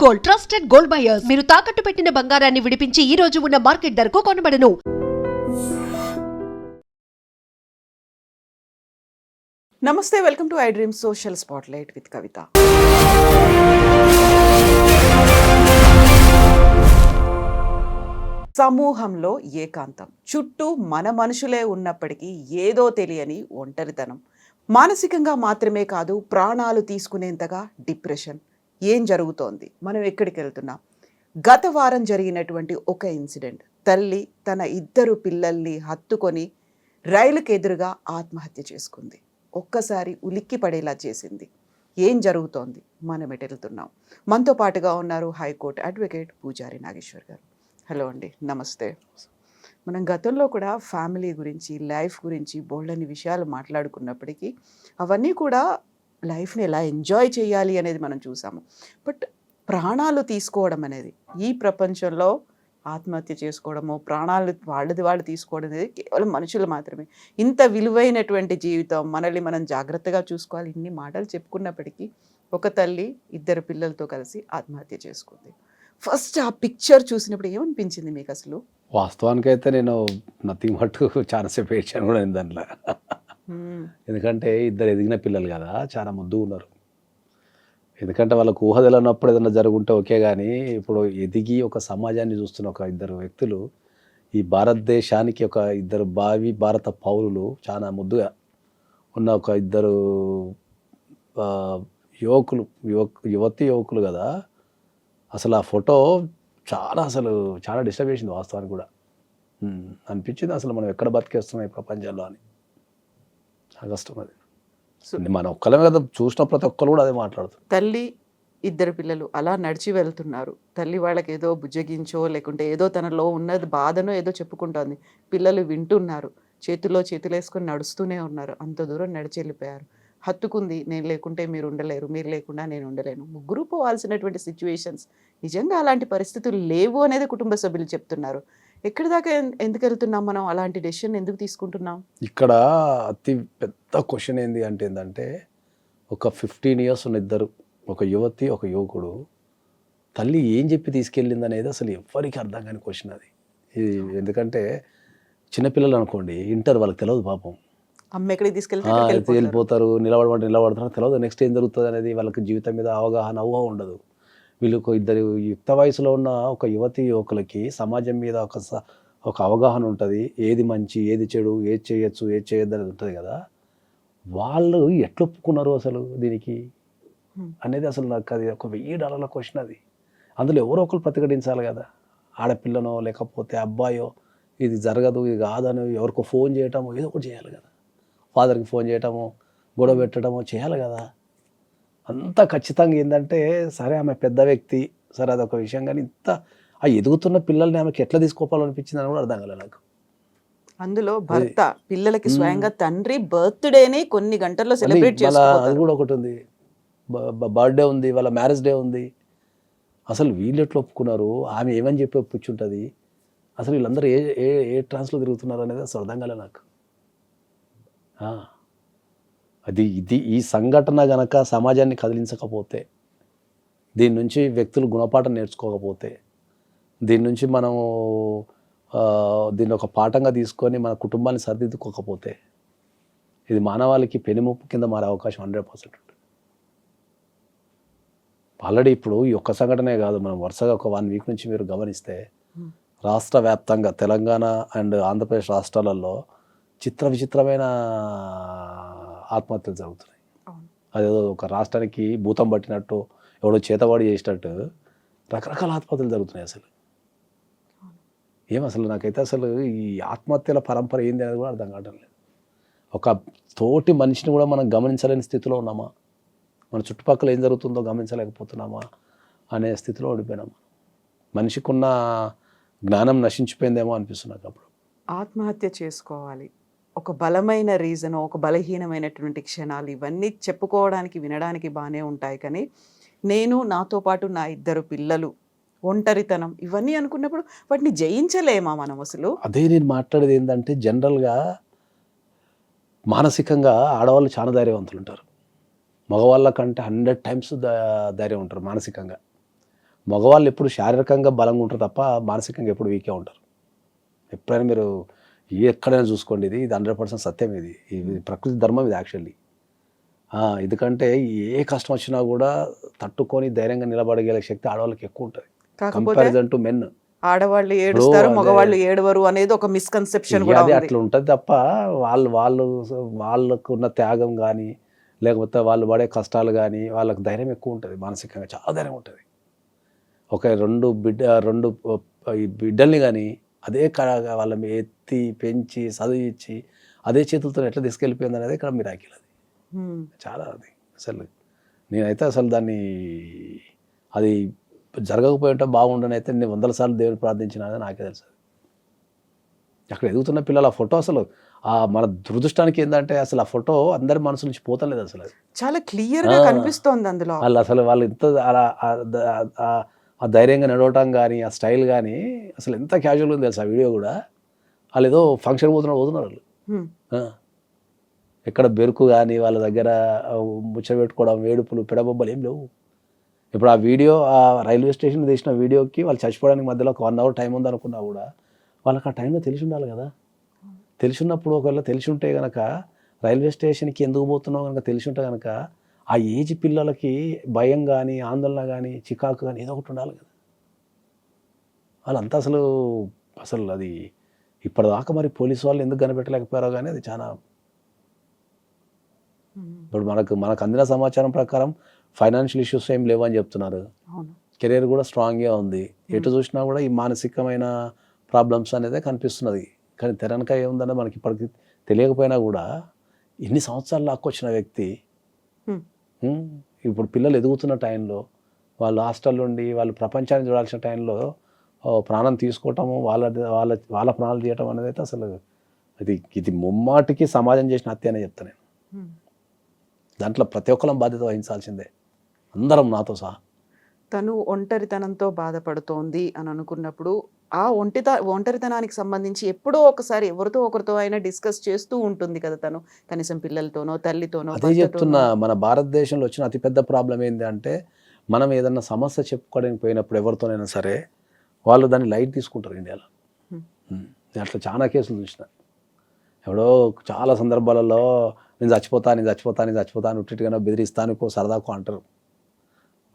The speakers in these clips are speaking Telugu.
Gold, trusted gold buyers. మీరు తాకట్టు పెట్టిన బంగారాన్ని విడిపించి ఈ రోజు ఉన్న మార్కెట్ ధరకు కొనబడను. నమస్తే, welcome to I dream social spotlight with Kavitha. సమూహంలో ఏకాంతం, చుట్టూ మన మనుషులే ఉన్నప్పటికీ ఏదో తెలియని ఒంటరితనం, మానసికంగా మాత్రమే కాదు ప్రాణాలు తీసుకునేంతగా డిప్రెషన్. ఏం జరుగుతోంది, మనం ఎక్కడికి వెళ్తున్నాం? గత వారం జరిగినటువంటి ఒక ఇన్సిడెంట్, తల్లి తన 2 పిల్లల్ని హత్తుకొని రైలుకు ఎదురుగా ఆత్మహత్య చేసుకుంది. ఒక్కసారి ఉలిక్కి పడేలా చేసింది. ఏం జరుగుతోంది, మనం ఎటు వెళ్తున్నాం? మనతో పాటుగా ఉన్నారు హైకోర్టు అడ్వకేట్ పూజారి నాగేశ్వర్ గారు. హలో అండి, నమస్తే. మనం గతంలో కూడా ఫ్యామిలీ గురించి, లైఫ్ గురించి బోల్డని విషయాలు మాట్లాడుకున్నప్పటికీ అవన్నీ కూడా లైఫ్ని ఎలా ఎంజాయ్ చేయాలి అనేది మనం చూసాము. బట్ ప్రాణాలు తీసుకోవడం అనేది, ఈ ప్రపంచంలో ఆత్మహత్య చేసుకోవడము, ప్రాణాలు వాళ్ళు తీసుకోవడం అనేది కేవలం మనుషులు మాత్రమే. ఇంత విలువైనటువంటి జీవితం, మనల్ని మనం జాగ్రత్తగా చూసుకోవాలి, ఇన్ని మాటలు చెప్పుకున్నప్పటికీ ఒక తల్లి 2 పిల్లలతో కలిసి ఆత్మహత్య చేసుకుంది. ఫస్ట్ ఆ పిక్చర్ చూసినప్పుడు ఏమనిపించింది మీకు అసలు? వాస్తవానికి అయితే నేను నథింగ్ బట్ చాలాసేపు ఏడ్చాను కూడా దాంట్లో. ఎందుకంటే 2 ఎదిగిన పిల్లలు కదా, చాలా ముద్దుగా ఉన్నారు. ఎందుకంటే వాళ్ళకు ఊహ తెలియనప్పుడు ఏదైనా జరుగుంటే ఓకే, కానీ ఇప్పుడు ఎదిగి ఒక సమాజాన్ని చూస్తున్న ఒక 2 వ్యక్తులు, ఈ భారతదేశానికి ఒక 2 భావి భారత పౌరులు, చాలా ముద్దుగా ఉన్న ఒక 2 యువకులు కదా. అసలు ఆ ఫోటో చాలా డిస్టర్బ్ చేసింది వాస్తవానికి కూడా. అనిపించింది అసలు మనం ఎక్కడ బతికేస్తున్నాం ఈ ప్రపంచంలో అని. చాలా కష్టం అది. మన ఒక్కలమే కదా, చూసిన ప్రతి ఒక్కరు కూడా అదే మాట్లాడుతారు. తల్లి 2 పిల్లలు అలా నడిచి వెళ్తున్నారు. తల్లి వాళ్ళకి ఏదో బుజ్జగించో లేకుంటే ఏదో తనలో ఉన్నది బాధనో ఏదో చెప్పుకుంటోంది. పిల్లలు వింటున్నారు, చేతుల్లో చేతులేసుకొని నడుస్తూనే ఉన్నారు. అంత దూరం నడిచి వెళ్ళిపోయారు. హత్తుకుంది, నేను లేకుంటే మీరు ఉండలేరు, మీరు లేకుండా నేను ఉండలేను. ముగ్గురు పోవాల్సినటువంటి సిచ్యువేషన్స్. నిజంగా అలాంటి పరిస్థితులు లేవు అనేది కుటుంబ సభ్యులు చెప్తున్నారు. ఎక్కడి దాకా ఎందుకు వెళ్తున్నాం మనం? అలాంటి డెసిషన్ ఎందుకు తీసుకుంటున్నాం? ఇక్కడ అతి పెద్ద క్వశ్చన్ ఏంటంటే ఒక 15 years ఉన్న 2, ఒక యువతి ఒక యువకుడు, తల్లి ఏం చెప్పి తీసుకెళ్ళింది అనేది అసలు ఎవరికి అర్థం కాని క్వశ్చన్ అది. ఎందుకంటే చిన్నపిల్లలు అనుకోండి, ఇంటర్, వాళ్ళకి తెలియదు పాపం. అమ్మ ఎక్కడికి తీసుకెళ్తే వెళ్ళిపోతారు, నిలబడతారు, తెలియదు నెక్స్ట్ ఏం జరుగుతుంది అనేది వాళ్ళకి జీవితం మీద అవగాహన ఉండదు. వీళ్ళకు 2 యుక్త వయసులో ఉన్న ఒక యువకులకి సమాజం మీద ఒక అవగాహన ఉంటుంది. ఏది మంచి, ఏది చెడు, ఏది చేయొచ్చు, ఏది చేయొద్దు అనేది ఉంటుంది కదా. వాళ్ళు ఎట్లా ఒప్పుకున్నారు అసలు దీనికి అనేది అసలు నాకు అది ఒక $1000 క్వశ్చన్ అది. అందులో ఎవరో ఒకరు ప్రతిఘటించాలి కదా. ఆడపిల్లనో లేకపోతే అబ్బాయో ఇది జరగదు, ఇది కాదని ఎవరికో ఫోన్ చేయటమో ఏదో ఒకటి చేయాలి కదా. ఫాదర్కి ఫోన్ చేయటమో, గొడవ పెట్టడమో చేయాలి కదా. అంత ఖచ్చితంగా ఏంటంటే, సరే ఆమె పెద్ద వ్యక్తి, సరే అదొక విషయం, కానీ ఇంత ఆ ఎదుగుతున్న పిల్లల్ని ఆమెకి ఎట్లా తీసుకోవాలనిపించింది అని కూడా అర్థం కాలేదు నాకు. అందులో భర్త పిల్లలకి స్వయంగా తండ్రి బర్త్డేని కొన్ని గంటల్లో సెలబ్రేట్ చేసుకోవాలి. అది కూడా ఒకటి ఉంది, బర్త్డే ఉంది, వాళ్ళ మ్యారేజ్ డే ఉంది. అసలు వీళ్ళు ఎట్లా ఒప్పుకున్నారు, ఆమె ఏమని చెప్పి ఒప్పుకుంటుంది, అసలు వీళ్ళందరూ ఏ ట్రాన్స్లో తిరుగుతున్నారు అనేది అసలు అర్థం కాలేదు నాకు. ఈ సంఘటన గనక సమాజాన్ని కదిలించకపోతే, దీని నుంచి వ్యక్తులు గుణపాఠం నేర్చుకోకపోతే, దీని నుంచి మనము దీన్ని ఒక పాఠంగా తీసుకొని మన కుటుంబాన్ని సరిదిద్దుకోకపోతే, ఇది మానవాళికి పెనుముప్పు కింద మారే అవకాశం 100% ఉంటుంది. ఆల్రెడీ ఇప్పుడు ఈ ఒక్క సంఘటనే కాదు, మనం వరుసగా ఒక 1 week నుంచి మీరు గమనిస్తే రాష్ట్ర వ్యాప్తంగా తెలంగాణ అండ్ ఆంధ్రప్రదేశ్ రాష్ట్రాలలో విచిత్రమైన ఆత్మహత్యలు జరుగుతున్నాయి. అదేదో ఒక రాష్ట్రానికి భూతం పట్టినట్టు, ఎవడో చేతవాడి చేసినట్టు రకరకాల ఆత్మహత్యలు జరుగుతున్నాయి. అసలు నాకైతే అసలు ఈ ఆత్మహత్యల పరంపర ఏంది అనేది కూడా అర్థం కావడం లేదు. ఒక తోటి మనిషిని కూడా మనం గమనించలేని స్థితిలో ఉన్నామా, మన చుట్టుపక్కల ఏం జరుగుతుందో గమనించలేకపోతున్నామా అనే స్థితిలో ఓడిపోయినామా. మనిషికున్న జ్ఞానం నశించిపోయిందేమో అనిపిస్తుంది నాకు అప్పుడు. ఆత్మహత్య చేసుకోవాలి, ఒక బలమైన రీజన్, ఒక బలహీనమైనటువంటి క్షణాలు, ఇవన్నీ చెప్పుకోవడానికి వినడానికి బాగానే ఉంటాయి. కానీ నేను, నాతో పాటు నా 2 పిల్లలు, ఒంటరితనం, ఇవన్నీ అనుకున్నప్పుడు వాటిని జయించలేమా మనం అసలు? అదే నేను మాట్లాడేది ఏంటంటే, జనరల్గా మానసికంగా ఆడవాళ్ళు చాలా ధైర్యవంతులు ఉంటారు. మగవాళ్ళ కంటే 100 times ధైర్యం ఉంటారు మానసికంగా. మగవాళ్ళు ఎప్పుడు శారీరకంగా బలంగా ఉంటారు తప్ప మానసికంగా ఎప్పుడు వీకే ఉంటారు. ఎప్పుడైనా మీరు ఎక్కడైనా చూసుకోండి, ఇది 100% సత్యం. ఇది ప్రకృతి ధర్మం ఇది యాక్చువల్లీ. ఎందుకంటే ఏ కష్టం వచ్చినా కూడా తట్టుకొని ధైర్యంగా నిలబడగలిగే శక్తి ఆడవాళ్ళకి ఎక్కువ ఉంటుంది కాకపోతే కంపారిజన్ టు మెన్. ఆడవాళ్ళు ఏడుస్తారు, అదే. మగవాళ్ళు ఏడవరు అనేది ఒక మిస్కన్సెప్షన్ కూడా అది ఉంది. అట్లా ఉంటుంది తప్ప వాళ్ళకు ఉన్న త్యాగం కానీ లేకపోతే వాళ్ళు పడే కష్టాలు కానీ వాళ్ళకి ధైర్యం ఎక్కువ ఉంటుంది, మానసికంగా చాలా ధైర్యం ఉంటుంది. ఒక రెండు ఈ బిడ్డల్ని కానీ అదే వాళ్ళని ఎత్తి పెంచి చదివించి అదే చేతులతో ఎట్లా తీసుకెళ్ళిపోయింది అనేది ఇక్కడ మిరాకిల్. అది చాలా అది అసలు నేనైతే అసలు దాన్ని అది జరగకపోయి ఉంటే బాగుండని అయితే నేను 100 సార్లు దేవుని ప్రార్థించినా అని నాకే తెలుసు. అక్కడ ఎదుగుతున్న పిల్లలు ఆ ఫోటో అసలు మన దురదృష్టానికి ఏంటంటే అసలు ఆ ఫోటో అందరి మనసు నుంచి పోతలేదు. అసలు అది చాలా క్లియర్ గా కనిపిస్తోంది అందులో. వాళ్ళు ఇంత ఆ ధైర్యంగా నడవటం కానీ ఆ స్టైల్ కానీ అసలు ఎంత క్యాజువల్గా ఉంది తెలుసు. ఆ వీడియో కూడా వాళ్ళు ఏదో ఫంక్షన్ పోతున్నారు వాళ్ళు. ఎక్కడ బెరుకు కానీ వాళ్ళ దగ్గర ముచ్చబెట్టుకోవడం, వేడుపులు, పెడబొబ్బలు ఏం లేవు. ఇప్పుడు ఆ వీడియో ఆ రైల్వే స్టేషన్ తీసిన వీడియోకి వాళ్ళు చచ్చిపోవడానికి మధ్యలో ఒక 1 అవర్ టైం ఉందనుకున్నా కూడా వాళ్ళకి ఆ టైంలో తెలిసి ఉండాలి కదా. తెలిసి ఉన్నప్పుడు ఒకవేళ తెలిసి ఉంటే కనుక రైల్వే స్టేషన్కి ఎందుకు పోతున్నావు కనుక తెలిసి ఉంటే కనుక ఆ ఏజ్ పిల్లలకి భయం కానీ ఆందోళన కానీ చికాకు కానీ ఏదో ఒకటి ఉండాలి కదా. వాళ్ళంతా అసలు అది ఇప్పటిదాకా మరి పోలీసు వాళ్ళు ఎందుకు కనిపెట్టలేకపోయారో కానీ అది చాలా. ఇప్పుడు మనకు అందిన సమాచారం ప్రకారం ఫైనాన్షియల్ ఇష్యూస్ ఏం లేవు అని చెప్తున్నారు. కెరీర్ కూడా స్ట్రాంగ్గా ఉంది. ఎటు చూసినా కూడా ఈ మానసికమైన ప్రాబ్లమ్స్ అనేది కనిపిస్తున్నది. కానీ తెరనక ఏముందనే మనకి ఇప్పటికి తెలియకపోయినా కూడా ఇన్ని సంవత్సరాలు లాక్కొచ్చిన వ్యక్తి ఇప్పుడు పిల్లలు ఎదుగుతున్న టైంలో వాళ్ళు హాస్టల్ నుండి వాళ్ళు ప్రపంచాన్ని చూడాల్సిన టైంలో ప్రాణం తీసుకోవటము, వాళ్ళ ప్రాణాలు తీయటం అనేది అయితే అసలు ఇది ముమ్మాటికి సమాజం చేసిన హత్య అనే చెప్తాను నేను. దాంట్లో ప్రతి ఒక్కరం బాధ్యత వహించాల్సిందే, అందరం నాతో సహా. తను ఒంటరితనంతో బాధపడుతోంది అని అనుకున్నప్పుడు ఆ ఒంటరితనానికి సంబంధించి ఎప్పుడో ఒకసారి ఎవరితో ఒకరితో అయినా డిస్కస్ చేస్తూ ఉంటుంది కదా తను, కనీసం పిల్లలతోనో తల్లితోనో. అదే చెప్తున్నా, మన భారతదేశంలో వచ్చిన అతిపెద్ద ప్రాబ్లం ఏంటి అంటే మనం ఏదన్నా సమస్య చెప్పుకోవడానికి పోయినప్పుడు ఎవరితోనైనా సరే వాళ్ళు దాన్ని లైట్ తీసుకుంటారు ఇండియాలో. నేను అట్లా చాలా కేసులు చూసిన. ఎవడో చాలా సందర్భాలలో నేను చచ్చిపోతాను ఉట్టిగానో బెదిరిస్తాను సరదాకు అంటారు.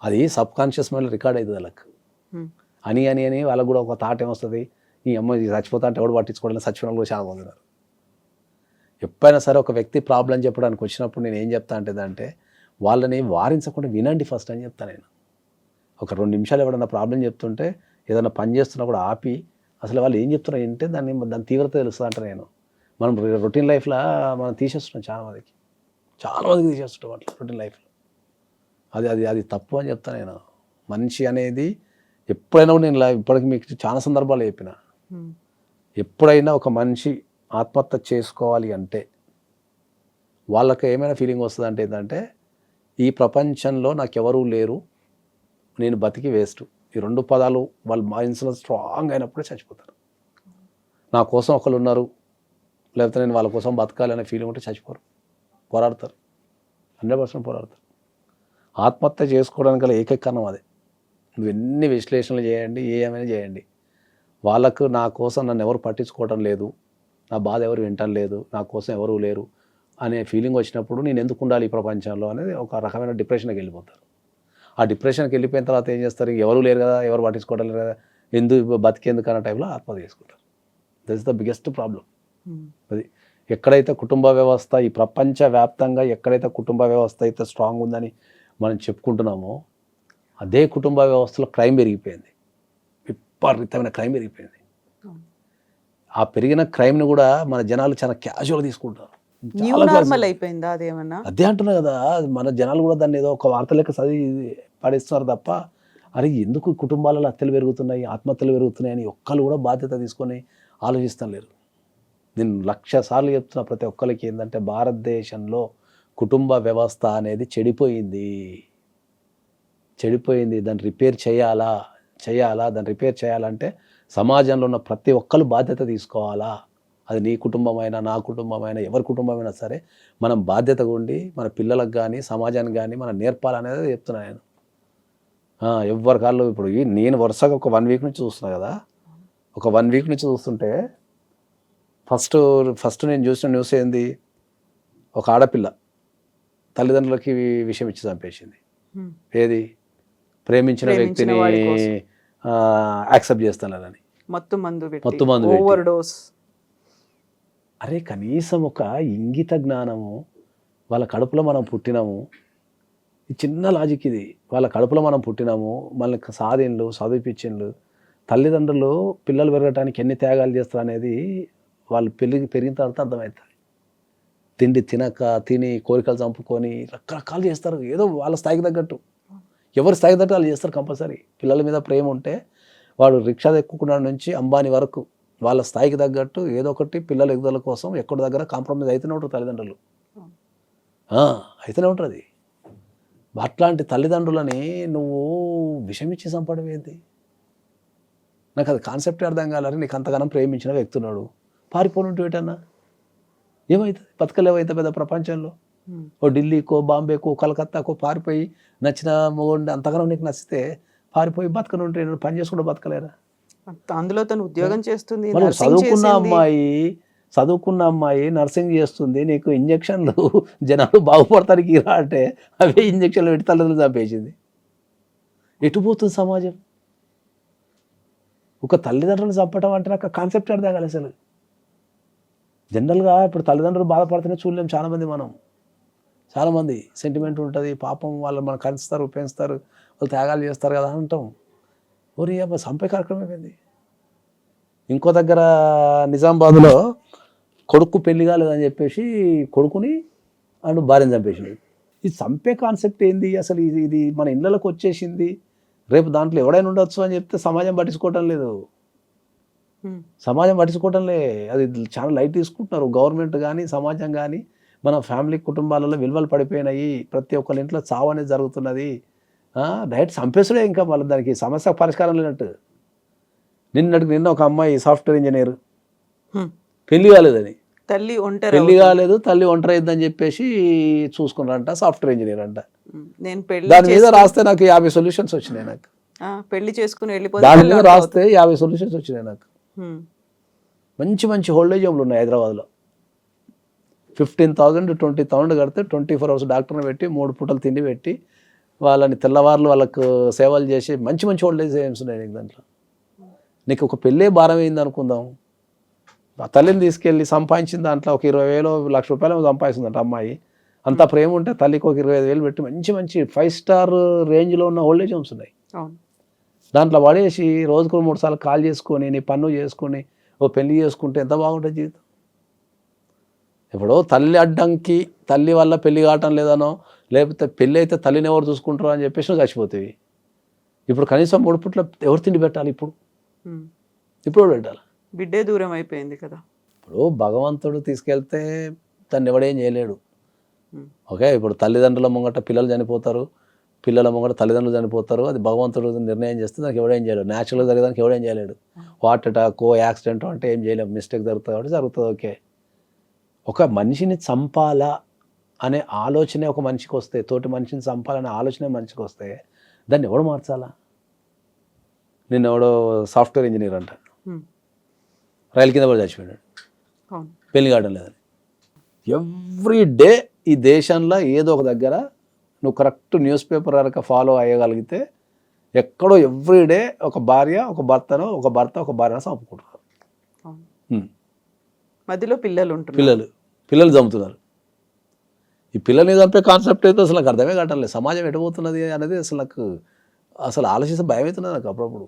అది సబ్ కాన్షియస్ మైండ్లో రికార్డ్ అవుతుంది వాళ్ళకి. అని వాళ్ళకు కూడా ఒక థాట్ ఏమొస్తుంది, ఈ అమ్మ చచ్చిపోతా అంటే ఎవడు పట్టించుకోవడం, చచ్చిపోవడం కూడా చాలా పొందినారు. ఎప్పుడైనా సరే ఒక వ్యక్తి ప్రాబ్లం చెప్పడానికి వచ్చినప్పుడు నేను ఏం చెప్తా అంటే వాళ్ళని వారించకుండా వినండి ఫస్ట్ అని చెప్తాను నేను. ఒక 2 నిమిషాలు ఎవడన్నా ప్రాబ్లం చెప్తుంటే ఏదైనా పని చేస్తున్నా కూడా ఆపి అసలు వాళ్ళు ఏం చెప్తున్నారు అంటే దాని తీవ్రత తెలుస్తుంది అంటే నేను. మనం రొటీన్ లైఫ్లో మనం తీసేస్తున్నాం, చాలా మందికి తీసేస్తుంటాం అట్లా రొటీన్ లైఫ్లో. అది తప్పు అని చెప్తాను నేను. మనిషి అనేది ఎప్పుడైనా కూడా నేను ఇప్పటికి మీకు చాలా సందర్భాలు చెప్పిన, ఎప్పుడైనా ఒక మనిషి ఆత్మహత్య చేసుకోవాలి అంటే వాళ్ళకి ఏమైనా ఫీలింగ్ వస్తుంది అంటే ఏంటంటే ఈ ప్రపంచంలో నాకెవరూ లేరు, నేను బతికి వేస్ట్. ఈ 2 పదాలు వాళ్ళ మైండ్స్లో స్ట్రాంగ్ అయినప్పుడే చచ్చిపోతారు. నా కోసం ఒకరు ఉన్నారు, లేకపోతే నేను వాళ్ళ కోసం బతకాలి అనే ఫీలింగ్ ఉంటే చచ్చిపోరు, పోరాడతారు, 100% పోరాడతారు. ఆత్మహత్య చేసుకోవడానికి గల ఏకైక కారణం అదే. నువ్వు ఎన్ని విశ్లేషణలు చేయండి, ఏమైనా చేయండి, వాళ్ళకు నా కోసం నన్ను ఎవరు పట్టించుకోవడం లేదు, నా బాధ ఎవరు వింటం లేదు, నా కోసం ఎవరు లేరు అనే ఫీలింగ్ వచ్చినప్పుడు నేను ఎందుకు ఉండాలి ఈ ప్రపంచంలో అనేది ఒక రకమైన డిప్రెషన్కి వెళ్ళిపోతారు. ఆ డిప్రెషన్కి వెళ్ళిపోయిన తర్వాత ఏం చేస్తారు, ఎవరు లేరు కదా, ఎవరు పట్టించుకోవడం లేరు కదా, బతికేందుకు అన్న టైంలో ఆత్మహత్య చేసుకుంటారు. That is the biggest problem. అది ఎక్కడైతే కుటుంబ వ్యవస్థ ఈ ప్రపంచవ్యాప్తంగా ఎక్కడైతే కుటుంబ వ్యవస్థ అయితే స్ట్రాంగ్ ఉందని మనం చెప్పుకుంటున్నామో అదే కుటుంబ వ్యవస్థలో క్రైమ్ పెరిగిపోయింది, విపరీతమైన క్రైమ్ పెరిగిపోయింది. ఆ పెరిగిన క్రైమ్ని కూడా మన జనాలు చాలా క్యాజువల్గా తీసుకుంటారు. అయిపోయిందా అదేమన్నా? అదే అంటున్నా కదా, మన జనాలు కూడా దాన్ని ఏదో ఒక వార్త లెక్క చదివి పడేస్తున్నారు తప్ప అరే ఎందుకు కుటుంబాలలో హత్యలు పెరుగుతున్నాయి, ఆత్మహత్యలు పెరుగుతున్నాయి అని ఒక్కళ్ళు కూడా బాధ్యత తీసుకొని ఆలోచిస్తాం లేరు. నేను 1,00,000 సార్లు చెప్తున్నా ప్రతి ఒక్కరికి ఏంటంటే భారతదేశంలో కుటుంబ వ్యవస్థ అనేది చెడిపోయింది. దాన్ని రిపేర్ చేయాలా, దాన్ని రిపేర్ చేయాలంటే సమాజంలో ఉన్న ప్రతి ఒక్కరు బాధ్యత తీసుకోవాలా. అది నీ కుటుంబమైనా నా కుటుంబమైనా ఎవరి కుటుంబమైనా సరే మనం బాధ్యతగా ఉండి మన పిల్లలకు కానీ సమాజానికి కానీ మనం నేర్పాలనేది చెప్తున్నా నేను. ఎవ్వరి కాళ్ళు ఇప్పుడు నేను వరుసగా ఒక 1 వీక్ నుంచి చూస్తున్నా కదా, ఒక 1 వీక్ నుంచి చూస్తుంటే ఫస్ట్ నేను చూసిన న్యూస్ ఏంది, ఒక ఆడపిల్ల తల్లిదండ్రులకి విషయం ఇచ్చి చంపేసింది. ఏది, ప్రేమించిన వ్యక్తిని వాడి కోసం. యాక్సెప్ట్ చేస్తానని మత్తు మందు మత్తు మందు పెట్టి. Over dose. అరే కనీసం ఒక ఇంగిత జ్ఞానము, వాళ్ళ కడుపులో మనం పుట్టినాము, ఈ చిన్న లాజిక్ ఇది, వాళ్ళ కడుపులో మనం పుట్టినాము, మనకి సాధిండ్లు చదివిపించిండ్లు, తల్లిదండ్రులు పిల్లలు పెరగటానికి ఎన్ని త్యాగాలు చేస్తారు అనేది వాళ్ళు పెరిగిన తర్వాత అర్థమవుతుంది. తిండి తిని కోరికలు చంపుకొని రకరకాలు చేస్తారు, ఏదో వాళ్ళ స్థాయికి తగ్గట్టు, ఎవరి స్థాయికి తగ్గట్టు వాళ్ళు చేస్తారు. కంపల్సరీ పిల్లల మీద ప్రేమ ఉంటే వాడు రిక్షా ఎక్కుకున్న నుంచి అంబానీ వరకు వాళ్ళ స్థాయికి తగ్గట్టు ఏదో ఒకటి పిల్లల ఎదుగుదల కోసం ఎక్కడి దగ్గర కాంప్రమైజ్ అయితేనే ఉంటారు తల్లిదండ్రులు, అయితేనే ఉంటుంది. అట్లాంటి తల్లిదండ్రులని నువ్వు విషమిచ్చి చంపడం ఏంటి? నాకు అది కాన్సెప్ట్ అర్థం కాలని. నీకు అంతగానం ప్రేమించిన వ్యక్తున్నాడు, పారిపోనుంటూ ఏటన్నా ఏమవుతుంది? బతకలేవైతే పెద్ద ప్రపంచంలో ఓ ఢిల్లీకో బాంబేకో కలకత్తాకో పారిపోయి నచ్చిన మొగుండి అంతగానో నీకు నచ్చితే పారిపోయి బతకనుంటే పని చేసుకుంటూ బతకలేరా? అందులో తను ఉద్యోగం చేస్తుంది, మనం nursing చేసింది. చదువుకున్న అమ్మాయి నర్సింగ్ చేస్తుంది, నీకు ఇంజక్షన్లు జనాలు బాగుపడతానికి రా అంటే అవే ఇంజక్షన్లు పెట్టి తల్లిదండ్రులు చంపేసింది. ఎటు పోతుంది సమాజం? ఒక తల్లిదండ్రులు చంపటం అంటే నాకు కాన్సెప్ట్ అర్థం కాలేదు అసలు. జనరల్గా ఇప్పుడు తల్లిదండ్రులు బాధపడుతూనే చూడలేం చాలామంది సెంటిమెంట్ ఉంటుంది, పాపం వాళ్ళు మనం కలుస్తారు, పెంచుతారు, వాళ్ళు త్యాగాలు చేస్తారు కదా అంటాం. ఓరి అమ్మ చంపే కార్యక్రమం అయిపోయింది. ఇంకో దగ్గర నిజామాబాద్లో కొడుకు పెళ్లి కాలేదని చెప్పేసి కొడుకుని అండ్ భార్యను చంపేసింది. ఇది చంపే కాన్సెప్ట్ ఏంది అసలు? ఇది మన ఇళ్ళకి వచ్చేసింది, రేపు దాంట్లో ఎవడైనా ఉండొచ్చు అని చెప్తే సమాజం పట్టించుకోవటం లేదు. అది చాలా లైట్ తీసుకుంటున్నారు గవర్నమెంట్ కానీ సమాజం కానీ. మన ఫ్యామిలీ కుటుంబాలలో విలువలు పడిపోయినాయి, ప్రతి ఒక్కరి ఇంట్లో చావు అనేది జరుగుతున్నది. డైరెక్ట్ చంపేసుడే, ఇంకా మళ్ళీ దానికి సమస్య పరిష్కారం లేనట్టు. నిన్న ఒక అమ్మాయి సాఫ్ట్వేర్ ఇంజనీర్, పెళ్లి కాలేదని, తల్లి ఒంటరి అయిందని చెప్పేసి చూసుకున్నారంట, సాఫ్ట్వేర్ ఇంజనీర్ అంట. నేను పెళ్లి దాని మీద రాస్తే నాకు 50 సొల్యూషన్స్ వచ్చినాయి. నాకు పెళ్లి చేసుకుని దాని మీద రాస్తే 50 సొల్యూషన్స్ వచ్చినాయి నాకు. మంచి హోల్డేజ్ హోమ్లు ఉన్నాయి హైదరాబాద్లో. 15,000 to 20,000 కడితే 24 hours డాక్టర్ని పెట్టి 3 పూటలు తిండి పెట్టి వాళ్ళని తెల్లవారులు వాళ్ళకు సేవలు చేసి మంచి హోల్డేజ్ హోమ్స్ ఉన్నాయి నీకు. దాంట్లో నీకు ఒక పెళ్ళే భారం అయింది అనుకుందాం, ఆ తల్లిని తీసుకెళ్ళి సంపాదించిన దాంట్లో ఒక 20,000 1,00,000 సంపాదిస్తుందంట అమ్మాయి. అంత ప్రేమ ఉంటే తల్లికి ఒక 25,000 పెట్టి మంచి 5 star రేంజ్లో ఉన్న ఓల్డేజ్ హోమ్స్ ఉన్నాయి. దాంట్లో పడేసి రోజుకు 3 సార్లు కాల్ చేసుకొని నీ పన్ను చేసుకొని ఓ పెళ్లి చేసుకుంటే ఎంత బాగుంటుంది జీవితం. ఇప్పుడు తల్లి అడ్డంకి, తల్లి వల్ల పెళ్లి కావటం లేదనో, లేకపోతే పెళ్ళి అయితే తల్లిని ఎవరు చూసుకుంటారో అని చెప్పేసి చచ్చిపోతాయి. ఇప్పుడు కనీసం 3 పూట్ల ఎవరు తిండి పెట్టాలి? ఇప్పుడు పెట్టాలి, బిడ్డే దూరం అయిపోయింది కదా. ఇప్పుడు భగవంతుడు తీసుకెళ్తే దాన్ని ఎవడేం చేయలేడు. ఓకే, ఇప్పుడు తల్లిదండ్రుల ముంగట పిల్లలు చనిపోతారు, పిల్లల ముంగట తల్లిదండ్రులు చనిపోతారు, అది భగవంతుడు నిర్ణయం చేస్తే దానికి ఎవడేం చేయలేడు. న్యాచురల్గా జరిగేదానికి ఎవడేం చేయలేడు. హార్ట్ అటాక్, యాక్సిడెంట్ అంటే ఏం చేయలేము, మిస్టేక్ జరుగుతుంది కాబట్టి జరుగుతుంది. ఓకే, ఒక మనిషిని చంపాలా అనే ఆలోచనే ఒక మనిషికి వస్తే, తోటి మనిషిని చంపాలనే ఆలోచనే మనిషికి వస్తే దాన్ని ఎవడు మార్చాలా? నిన్న ఎవడో సాఫ్ట్వేర్ ఇంజనీర్ అంట, రైలు కింద పడి చచ్చిపోయాడు, పెళ్లి కావడం లేదని. ఎవ్రీ డే ఈ దేశంలో ఏదో ఒక దగ్గర నువ్వు కరెక్ట్ న్యూస్ పేపర్ కనుక ఫాలో అయ్యగలిగితే ఎక్కడో ఎవ్రీడే ఒక భార్య ఒక భర్తను, ఒక భర్త ఒక భార్యను చంపుకుంటున్నారు. మధ్యలో పిల్లలు చంపుతున్నారు. ఈ పిల్లల్ని చంపే కాన్సెప్ట్ అయితే అసలు నాకు అర్థమే కావట్లేదు. సమాజం ఎటుపోతున్నది అనేది అసలు ఆలోచిస్తే భయం అవుతున్నది నాకు అప్పుడప్పుడు.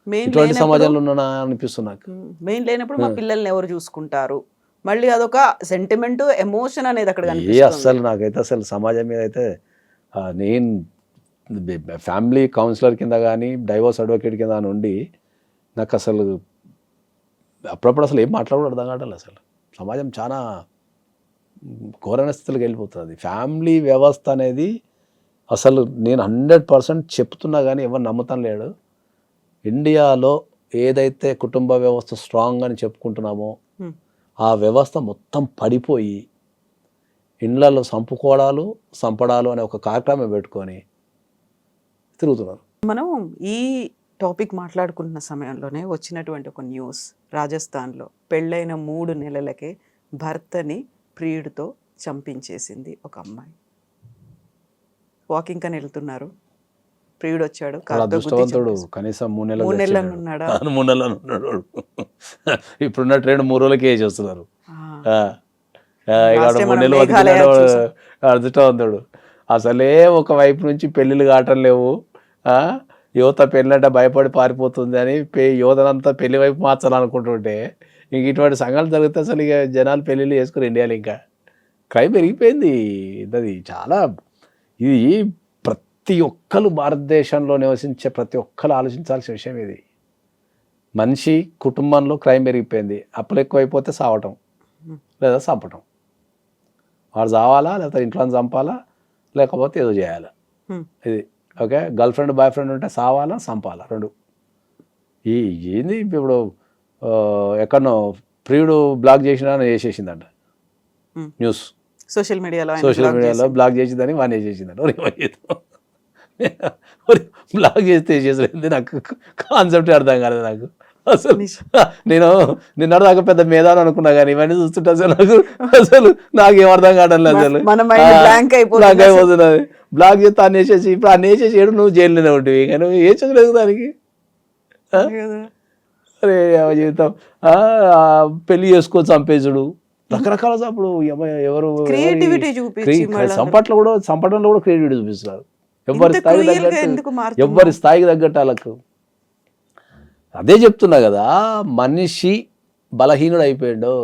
ఇటువంటి సమాజంలో ఉన్నా అనిపిస్తుంది నాకు. మెయిన్ లేనప్పుడు మా పిల్లల్ని ఎవరు చూసుకుంటారు, మళ్ళీ అదొక సెంటిమెంట్, ఎమోషన్ అనేది అక్కడ అసలు నాకైతే అసలు సమాజం మీద అయితే నేను ఫ్యామిలీ కౌన్సిలర్ కింద కానీ డైవోర్స్ అడ్వకేట్ కింద నుండి నాకు అసలు అప్పుడప్పుడు అసలు ఏం మాట్లాడడం అర్థం కావట్లేదు. అసలు సమాజం చాలా ఘోరమైన స్థితిలోకి వెళ్ళిపోతుంది. ఫ్యామిలీ వ్యవస్థ అనేది అసలు నేను 100% చెప్తున్నా కానీ ఎవరు నమ్ముతాను లేడు. ఇండియాలో ఏదైతే కుటుంబ వ్యవస్థ స్ట్రాంగ్ అని చెప్పుకుంటున్నామో ఆ వ్యవస్థ మొత్తం పడిపోయి ఇళ్లలో చంపడాలు అనే ఒక కార్యక్రమం పెట్టుకొని తిరుగుతున్నారు. మనం ఈ టాపిక్ మాట్లాడుకుంటున్న సమయంలోనే వచ్చినటువంటి ఒక న్యూస్, రాజస్థాన్లో పెళ్ళైన 3 నెలలకే భర్తని ప్రియుడితో చంపించేసింది ఒక అమ్మాయి. వాకింగ్ అని వెళ్తున్నారు, ప్రియుడు వచ్చాడు, చాలా కారుతో గుద్ది అదృష్టవంతుడు. చంపేశాడు. కనీసం 3 3 నెలలు నెలలు ఉన్నాడా? 3 నెలలు ఉన్నాడు వాడు. ఇప్పుడున్న ట్రెండ్ 3 రోజులకి వేసి వస్తున్నారు. ఇక Last time 3 మనం నెలలు మేఘాలయ బతికినాడు. చూసాం. అదృష్టవంతుడు. అసలే ఒక వైపు నుంచి పెళ్ళిళ్ళు కావటం లేవు. ఆ, యువత పెళ్ళంటే భయపడి పారిపోతుంది అని యువతనంతా పెళ్లి వైపు మార్చాలనుకుంటుంటే ఇంక ఇటువంటి సంఘటనలు జరిగితే అసలు ఇక జనాలు పెళ్ళిళ్ళు చేసుకుని ఇండియాలో ఇంకా క్రైమ్ పెరిగిపోయింది. అది చాలా, ఇది ప్రతి ఒక్కరు భారతదేశంలో నివసించే ప్రతి ఒక్కరు ఆలోచించాల్సిన విషయం ఇది. మనిషి కుటుంబంలో క్రైమ్ పెరిగిపోయింది. అప్పులు ఎక్కువైపోతే సావటం లేదా చంపటం. వాడు చావాలా, లేకపోతే ఇంట్లో చంపాలా, లేకపోతే ఏదో చేయాలా. ఇది okay. Girl friend boy friend ఉంటే సావాలా, చంపాలా, 2. ఏంది ఇప్పుడు ఎక్కడనో ప్రియుడు బ్లాక్ చేసినా చేసేసిందంట న్యూస్. సోషల్ మీడియాలో బ్లాక్ చేసిందని వాడిని వేసేసిందంట. బ్లాక్ చేస్తే వేసేసింది. నాకు కాన్సెప్ట్ అర్థం కాలేదు నాకు అసలు. నేను నిన్నటిదాకా పెద్ద మేధాని అనుకున్నా కానీ ఇవన్నీ చూస్తుంటే అసలు నాకేం అర్థం కావడం లేదు. అసలు బ్లాక్ అయిపోతున్నది. బ్లాక్ చేస్తే అన్ని వేసేసి ఇప్పుడు అన్ని వేసేసి ఏడు నువ్వు జైల్లోనే ఉంటుంది. ఇక నువ్వు ఏ చదువులేదు దానికి. అరే జీవితం పెళ్లి చేసుకోవచ్చు, చంపేసుడు, రకరకాల చంపుడు. ఎవరు చంపడంలో కూడా క్రియేటివిటీ చూపిస్తున్నారు. ఎవరి స్థాయికి తగ్గట్టు వాళ్ళకు. అదే చెప్తున్నా కదా, మనిషి బలహీనుడు అయిపోయాడు.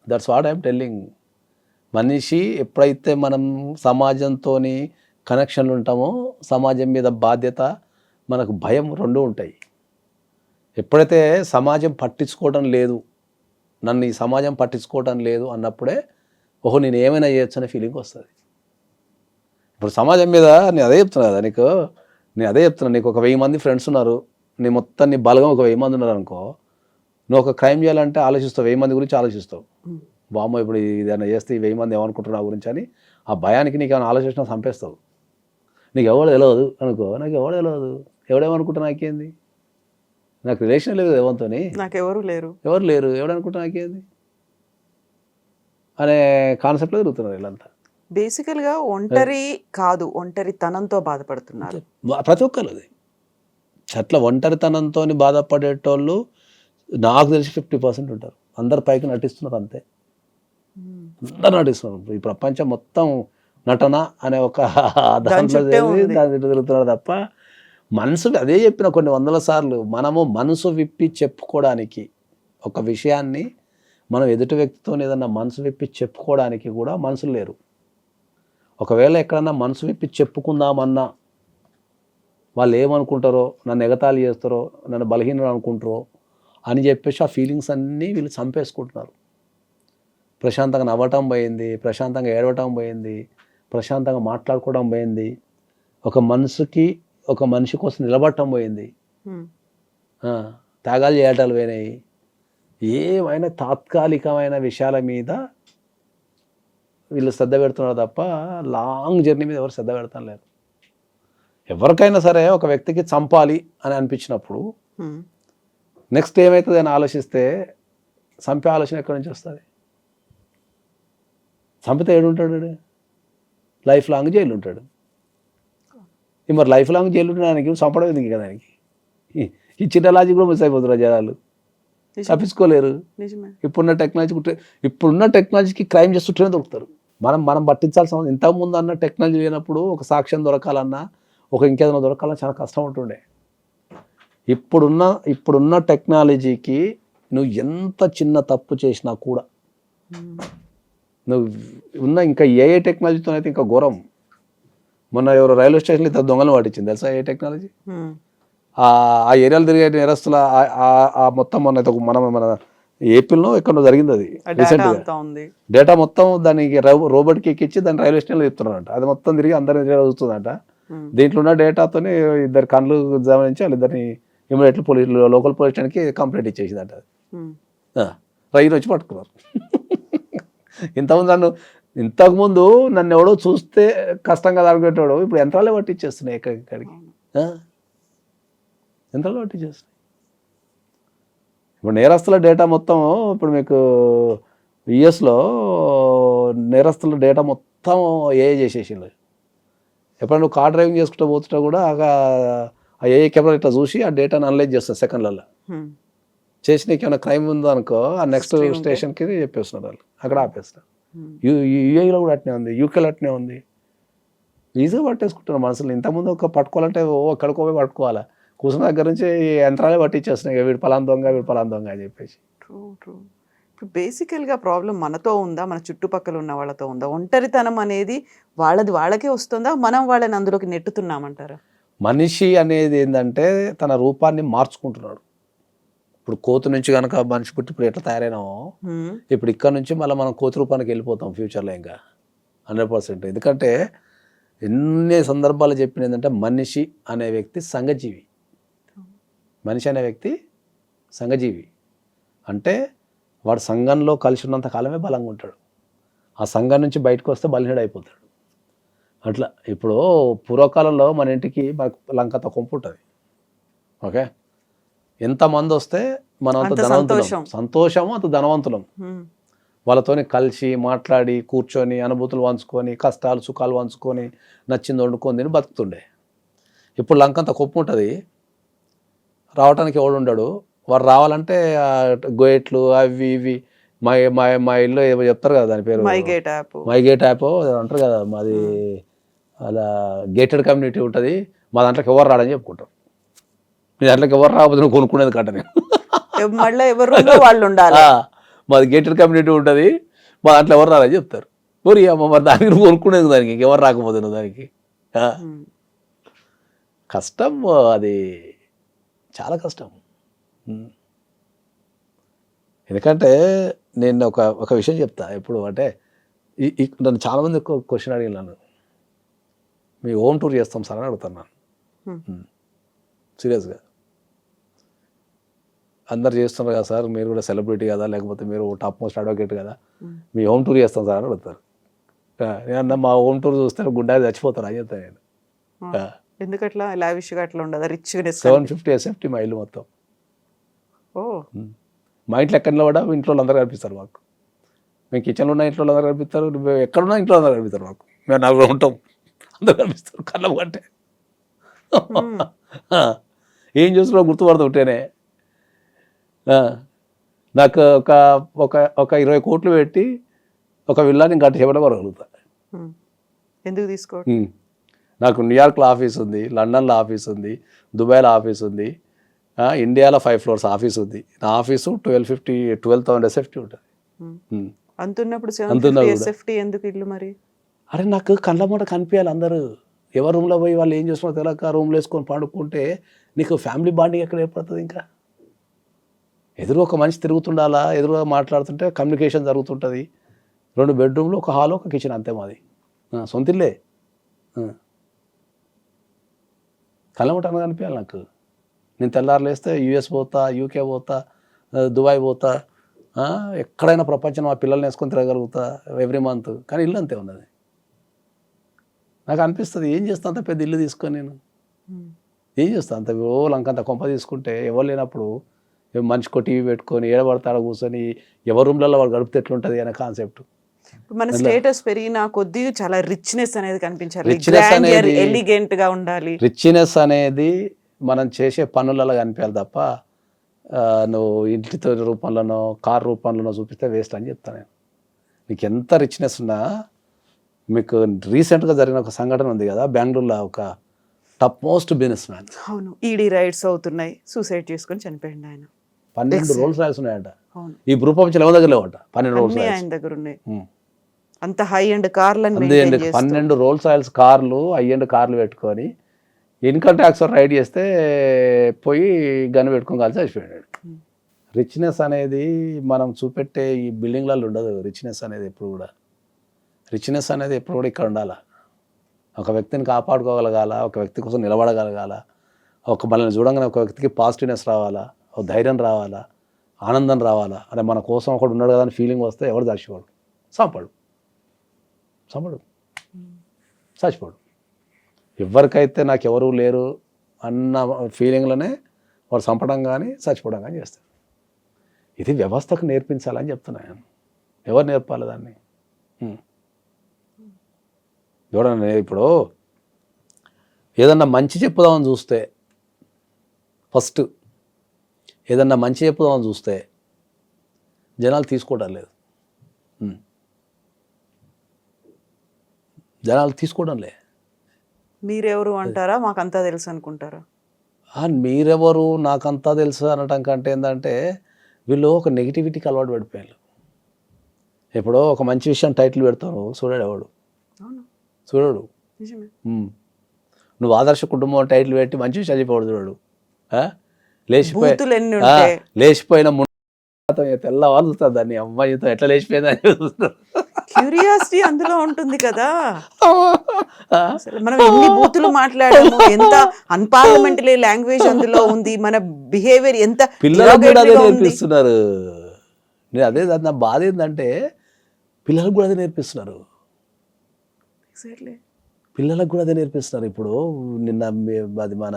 That's what I'm telling. మనిషి ఎప్పుడైతే మనం సమాజంతో కనెక్షన్లు ఉంటామో, సమాజం మీద బాధ్యత, మనకు భయం 2 ఉంటాయి. ఎప్పుడైతే సమాజం పట్టించుకోవడం లేదు, నన్ను ఈ సమాజం పట్టించుకోవడం లేదు అన్నప్పుడే ఓహో నేను ఏమైనా చేయొచ్చు అనే ఫీలింగ్ వస్తుంది. ఇప్పుడు సమాజం మీద నేను అదే చెప్తున్నా కదా నీకు, నీకు ఒక 1000 మంది ఫ్రెండ్స్ ఉన్నారు, నీ మొత్తం నీ బలగం ఒక 1000 మంది ఉన్నారు అనుకో, నువ్వు ఒక క్రైమ్ చేయాలంటే ఆలోచిస్తావు, 1000 మంది గురించి ఆలోచిస్తావు. బామ్మ ఇప్పుడు ఏదైనా చేస్తే ఈ 1000 మంది ఏమనుకుంటున్నావు గురించి అని ఆ భయానికి నీకు ఏమైనా ఆలోచించినా చంపేస్తావు. నీకు ఎవడు తెలియదు అనుకో, నాకు ఎవడు తెలియదు, ఎవడేమనుకుంటా నాకేంది, నాకు రిలేషన్ లేదు ఎవరితో, నాకు ఎవరు లేరు, ఎవడనుకుంటా నాకేంది అనే కాన్సెప్ట్లో తిరుగుతున్నారు వీళ్ళంతా. బేసికల్గా ఒంటరి కాదు, ఒంటరితనంతో బాధపడుతున్నారు ప్రతి ఒక్కరు. అది అట్లా ఒంటరితనంతో బాధపడేటోళ్ళు నాకు తెలిసి 50% ఉంటారు. అందరు పైకి నటిస్తున్నారు అంతే, అందరు నటిస్తున్నారు. ఈ ప్రపంచం మొత్తం నటన అనే ఒక దాంట్లో తిరుగుతున్నారు తప్ప మనసు, అదే చెప్పిన కొన్ని 100 సార్లు, మనము మనసు విప్పి చెప్పుకోవడానికి ఒక విషయాన్ని, మనం ఎదుటి వ్యక్తితో ఏదన్నా మనసు విప్పి చెప్పుకోవడానికి కూడా మనుషులు లేరు. ఒకవేళ ఎక్కడన్నా మనసు విప్పి చెప్పుకుందామన్నా వాళ్ళు ఏమనుకుంటారో, నన్ను ఎగతాళి చేస్తారో, నన్ను బలహీనం అనుకుంటారో అని చెప్పేసి ఆ ఫీలింగ్స్ అన్నీ వీళ్ళు చంపేసుకుంటున్నారు. ప్రశాంతంగా నవ్వటం పోయింది, ప్రశాంతంగా ఏడవటం పోయింది, ప్రశాంతంగా మాట్లాడుకోవడం పోయింది, ఒక మనిషి కోసం నిలబడటం పోయింది, త్యాగాలు చేయటాలు పోయినాయి. ఏమైనా తాత్కాలికమైన విషయాల మీద వీళ్ళు శ్రద్ధ పెడుతున్నారు తప్ప లాంగ్ జర్నీ మీద ఎవరు శ్రద్ధ పెడతాం లేరు. ఎవరికైనా సరే ఒక వ్యక్తికి చంపాలి అని అనిపించినప్పుడు నెక్స్ట్ ఏమవుతుంది అని ఆలోచిస్తే చంపే ఆలోచన ఎక్కడి నుంచి వస్తుంది? చంపితే ఏడుంటాడు, లైఫ్ లాంగ్ జైలు ఉంటాడు. మరి లైఫ్ లాంగ్ జైలు ఉండడానికి చంపడం ఎందుకు కదా? దానికి ఈ చిన్న లాజిక్ కూడా మిస్ అయిపోతున్నారు జనాలు, తప్పించుకోలేరు. ఇప్పుడున్న టెక్నాలజీకి క్రైమ్ చేస్తుంటేనే దొరుకుతారు. మనం పట్టించాల్సిన ఇంతకుముందు అన్న టెక్నాలజీ లేనప్పుడు ఒక సాక్ష్యం దొరకాలన్నా, ఒక ఇంకేదైనా దొరకాలన్నా చాలా కష్టం ఉంటుండే. ఇప్పుడున్న టెక్నాలజీకి నువ్వు ఎంత చిన్న తప్పు చేసినా కూడా, నువ్వు ఇంకా ఏ టెక్నాలజీతో అయితే ఇంకా ఘోరం. మొన్న ఎవరు రైల్వే స్టేషన్లో ఇద్దరు దొంగలు పట్టించింది తెలుసా? ఏ టెక్నాలజీ? ఆ ఏరియాలో తిరిగే నేరస్తుల మొత్తం మన ఏపీలో ఎక్కడో జరిగింది అది రీసెంట్గా. డేటా మొత్తం దానికి రోబోట్కి ఎక్కించి దాన్ని రైల్వే స్టేషన్లో చెప్తున్నారంట. అది మొత్తం తిరిగి అందరినీ చూస్తుందంట. దీంట్లో ఉన్న డేటాతోనే 2 కళ్ళు గమనించి వాళ్ళిద్దరిని ఇమీడియట్లీ లోకల్ పోలీస్ స్టేషన్కి కంప్లైంట్ ఇచ్చేసిందంట. రైలు వచ్చి పట్టుకున్నారు. ఇంతకుముందు నన్ను ఎవడో చూస్తే కష్టంగా తగ్గేటోడు ఇప్పుడు యంత్రాలే పట్టించేస్తున్నాయి ఎక్కడికి. యంత్రాలు పట్టించేస్తాయి. ఇప్పుడు నేరస్తుల డేటా మొత్తం ఇప్పుడు మీకు యుఎస్లో నేరస్తుల డేటా మొత్తం ఏఐ చేసేసింది. ఎప్పుడైనా నువ్వు కార్ డ్రైవింగ్ చేసుకుంటూ పోతుంటా కూడా ఆ ఏఐ కెమెరా ఇట్లా చూసి ఆ డేటాను అనలైజ్ చేస్తుంది సెకండ్లలో. చేసి నీకు ఏమైనా క్రైమ్ ఉందో అనుకో ఆ నెక్స్ట్ స్టేషన్కి చెప్పేస్తున్నారు వాళ్ళు, అక్కడ ఆపేస్తారు. యూఏలో కూడా అట్నే ఉంది, యూకేలో అట్నే ఉంది. ఈజీగా పట్టేసుకుంటున్నారు మనుషులు. ఇంతకుముందు ఒక పట్టుకోవాలంటే ఎక్కడికో పోయి పట్టుకోవాలా, కూర్చున్న దగ్గర నుంచి యంత్రాలే పట్టించేస్తున్నాయి, వీడు పలాన్ దొంగ వీడు పలాన్ దొంగ అని చెప్పేసి. ట్రూ. ఇప్పుడు బేసికల్గా ప్రాబ్లం మనతో ఉందా, మన చుట్టుపక్కల ఉన్న వాళ్ళతో ఉందా? ఒంటరితనం అనేది వాళ్ళకే వస్తుందా, మనం వాళ్ళని అందులోకి నెట్టుతున్నామంటారా? మనిషి అనేది ఏంటంటే తన రూపాన్ని మార్చుకుంటున్నాడు. ఇప్పుడు కోతి నుంచి కనుక మనిషి పుట్టి ఇప్పుడు ఎట్లా తయారైనామో ఇప్పుడు ఇక్కడ నుంచి మళ్ళీ మనం కోతి రూపానికి వెళ్ళిపోతాం ఫ్యూచర్లో ఇంకా 100%. ఎందుకంటే ఎన్ని సందర్భాలు చెప్పిన ఏంటంటే మనిషి అనే వ్యక్తి సంఘజీవి. మనిషి అనే వ్యక్తి సంఘజీవి అంటే వాడు సంఘంలో కలిసి ఉన్నంత కాలమే బలంగా ఉంటాడు. ఆ సంఘం నుంచి బయటకు వస్తే బలహీనుడు అయిపోతాడు. అట్లా ఇప్పుడు పూర్వకాలంలో మన ఇంటికి మనకు లంకంత కొంపు ఉంటుంది. ఓకే, ఎంతమంది వస్తే మనం అంత ధనవంతులం, సంతోషము అంత ధనవంతులం. వాళ్ళతోని కలిసి మాట్లాడి కూర్చొని అనుభూతులు పంచుకొని కష్టాలు సుఖాలు పంచుకొని నచ్చింది వండుకొని తిని బతుకుతుండే. ఇప్పుడు లంకంత కొప్పు ఉంటుంది, రావడానికి ఎవడు ఉండడు. వాడు రావాలంటే గోయట్లు అవి ఇవి మా ఇల్లు ఏమో చెప్తారు కదా, దాని పేరు మైగేట్ యాప్ అంటారు కదా, మాది అలా గేటెడ్ కమ్యూనిటీ ఉంటుంది, మా దాంట్లోకి ఎవరు రాడని చెప్పుకుంటాం. మీ దాంట్లోకి ఎవరు రాకపోతే నువ్వు కొనుక్కునేది కట్ట నేను మళ్ళీ ఎవరు వాళ్ళు ఉండాలి. మాది గేటెడ్ కమ్యూనిటీ ఉంటుంది, మా దాంట్లో ఎవరు రాలని చెప్తారు. మరి అమ్మ మరి దానికి నువ్వు కొనుక్కునేది దానికి ఎవరు రాకపోతే నువ్వు దానికి. కష్టం అది, చాలా కష్టం. ఎందుకంటే నేను ఒక విషయం చెప్తా ఎప్పుడు అంటే, నన్ను చాలామంది క్వశ్చన్ అడిగినాను, మీ హోమ్ టూర్ చేస్తాం సార్ అని అడుగుతున్నాను సీరియస్గా. అందరు చేస్తున్నారు కదా సార్, మీరు కూడా సెలబ్రిటీ కదా, లేకపోతే మీరు టాప్ మోస్ట్ అడ్వకేట్ కదా, మీ హోమ్ టూర్ చేస్తాం సార్ అని అడుగుతారు. నేను మా హోమ్ టూర్ చూస్తే గుండా చచ్చిపోతారు అని చెప్తాను నేను. ఎందుకట్లా లావిష్గా అట్లా ఉండదు, రిచ్గా 750 SFT మా ఇల్లు మొత్తం. మా ఇంట్లో ఎక్కడ కూడా ఇంట్లో అందరూ కనిపిస్తారు మాకు. మేము కిచెన్లో ఉన్న ఇంట్లో అందరూ కనిపిస్తారు, ఎక్కడున్నా ఇంట్లో అందరూ కనిపిస్తారు మాకు. మేము నలుగురు ఉంటాం, అందరూ కనిపిస్తారు కళ్ళం కంటే. ఏం చూస్తున్నా గుర్తుపడతా ఉంటేనే. నాకు ఒక 20 కోట్లు పెట్టి ఒక విల్లాని గంట సేపట్లో కొనగలుగుతా. ఎందుకు తీసుకో? నాకు న్యూయార్క్లో ఆఫీస్ ఉంది, లండన్లో ఆఫీస్ ఉంది, దుబాయ్లో ఆఫీస్ ఉంది, ఇండియాలో 5 floors ఆఫీస్ ఉంది. నా ఆఫీసు 12,000 SFT ఉంటుంది. అంతున్నప్పుడు 750 SFT ఎందుకు ఇల్లు మరి? అరే నాకు కళ్ళ మూట కనిపించాలి అందరూ. ఎవరు రూమ్లో పోయి వాళ్ళు ఏం చేస్తున్నారో తెలియక రూమ్లో వేసుకొని పండుకుంటే నీకు ఫ్యామిలీ బాండింగ్ ఎక్కడ ఏర్పడుతుంది? ఇంకా ఎదురు ఒక మనిషి తిరుగుతుండాలా, ఎదురుగా మాట్లాడుతుంటే కమ్యూనికేషన్ జరుగుతుంటుంది. 2 బెడ్రూమ్లు, ఒక హాల్, ఒక కిచెన్, అంతే మాది. సొంతిల్లే. కళ్ళముట కనిపించాలి నాకు. నేను తెల్లారులు వేస్తే US పోతా, UK పోతా, దుబాయ్ పోతా, ఎక్కడైనా ప్రపంచం మా పిల్లల్ని వేసుకొని తిరగలుగుతా ఎవ్రీ మంత్. కానీ ఇల్లు అంతే ఉన్నది. నాకు అనిపిస్తుంది ఏం చేస్తా అంత పెద్ద ఇల్లు తీసుకొని నేను ఏం చేస్తా అంత లంకంత కొంప తీసుకుంటే ఎవరు లేనప్పుడు మనిషికో టీవీ పెట్టుకొని ఏడబడతాడ కూర్చొని ఎవరి రూమ్లలో వాడు గడిపితే ఎట్లుంటుంది అనే కాన్సెప్ట్. మన స్టేటస్ పెరిగిన కొద్ది చాలా రిచ్నెస్ అనేది కనిపించాలి, ఎలిగెంట్ గా ఉండాలి. రిచ్నెస్ అనేది మనం చేసే పనులలో కనిపించాలి తప్ప నువ్వు ఇంటితో రూపంలోనో కార్ రూపంలోనో చూపిస్తే వేస్ట్ అని చెప్తాను నేను. నీకు ఎంత రిచ్నెస్ ఉన్నా, మీకు రీసెంట్గా జరిగిన ఒక సంఘటన ఉంది కదా బెంగళూరులో, ఒక టాప్ మోస్ట్ బిజినెస్ మ్యాన్. అవును, ఈడీ రైడ్స్ అవుతున్నాయి, సూసైడ్ చేసుకొని చనిపోయింది ఆయన. 12 రోల్స్ రాయల్స్ ఉన్నాయంట ఈ ప్రపంచంలో ఎవరి దగ్గర లేవట. 12 రోల్స్ ఆయన దగ్గర ఉన్నాయి. అంత హై అండ్ కార్లు, 12 రోల్స్ రాయల్స్ కార్లు, హై అండ్ కార్లు పెట్టుకొని ఇన్కమ్ ట్యాక్స్ రైడ్ చేస్తే పోయి గన్ పెట్టుకొని కలిసి చచ్చిపోయాడు. రిచ్నెస్ అనేది మనం చూపెట్టే ఈ బిల్డింగ్లలో ఉండదు. రిచ్నెస్ అనేది ఎప్పుడు కూడా ఇక్కడ ఉండాలి. ఒక వ్యక్తిని కాపాడుకోగలగాల, ఒక వ్యక్తి కోసం నిలబడగలగాల, ఒక మనల్ని చూడంగానే ఒక వ్యక్తికి పాజిటివ్నెస్ రావాలా, ఒక ధైర్యం రావాలా, ఆనందం రావాలా. అరే మన కోసం ఒకడు ఉన్నాడు కదా అని ఫీలింగ్ వస్తే ఎవరు చచ్చిపోడు, చచ్చిపోడు. ఎవరికైతే నాకు ఎవరు లేరు అన్న ఫీలింగ్లోనే వాడు చంపడం కానీ చచ్చిపోవడం కానీ చేస్తాడు. ఇది వ్యవస్థకు నేర్పించాలని చెప్తున్నాను. ఎవరు నేర్పాలి దాన్ని? ఎవడన్నా ఇప్పుడు ఏదన్నా మంచి చెప్పుదామని చూస్తే, ఫస్ట్ ఏదన్నా మంచి చెప్పుదామని చూస్తే జనాలు తీసుకోవడం లేదు. జనాలు తీసుకోవడం లే. మీరెవరు అంటారా, మాకంతా తెలుసు అనుకుంటారా? మీరెవరు నాకంతా తెలుసు అనటం కంటే ఏంటంటే వీళ్ళు ఒక నెగిటివిటీకి అలవాటు పడిపోయారు. ఇప్పుడు ఒక మంచి విషయం టైటిల్ పెడతాను, చూడాడు ఎవడు? అవును, చూడడు. నిజమే. నువ్వు ఆదర్శ కుటుంబం టైటిల్ పెట్టి మంచి విషయాలు చెప్పాడు చూడడు. బూతులు ఎన్ని ఉంటాయి? లేచిపోయిన తెల్లవారు చూస్తారు దాన్ని, అమ్మాయితో ఎట్లా లేచిపోయిందని చూస్తారు. క్యూరియాసిటీ అందులో ఉంటుంది కదా. అసలు మనం ఎన్ని బూతులు మాట్లాడాము, ఎంత అన్పార్లమెంటరీ లాంగ్వేజ్ అందులో ఉంది, మన బిహేవియర్ ఎంత పిల్లలకు కూడా అదే నేర్పిస్తున్నారు. నేను అదే నా బాధ ఏంటంటే పిల్లలకు కూడా అదే నేర్పిస్తున్నారు. పిల్లలకు కూడా అదే నేర్పిస్తున్నారు. ఇప్పుడు నిన్న అది మన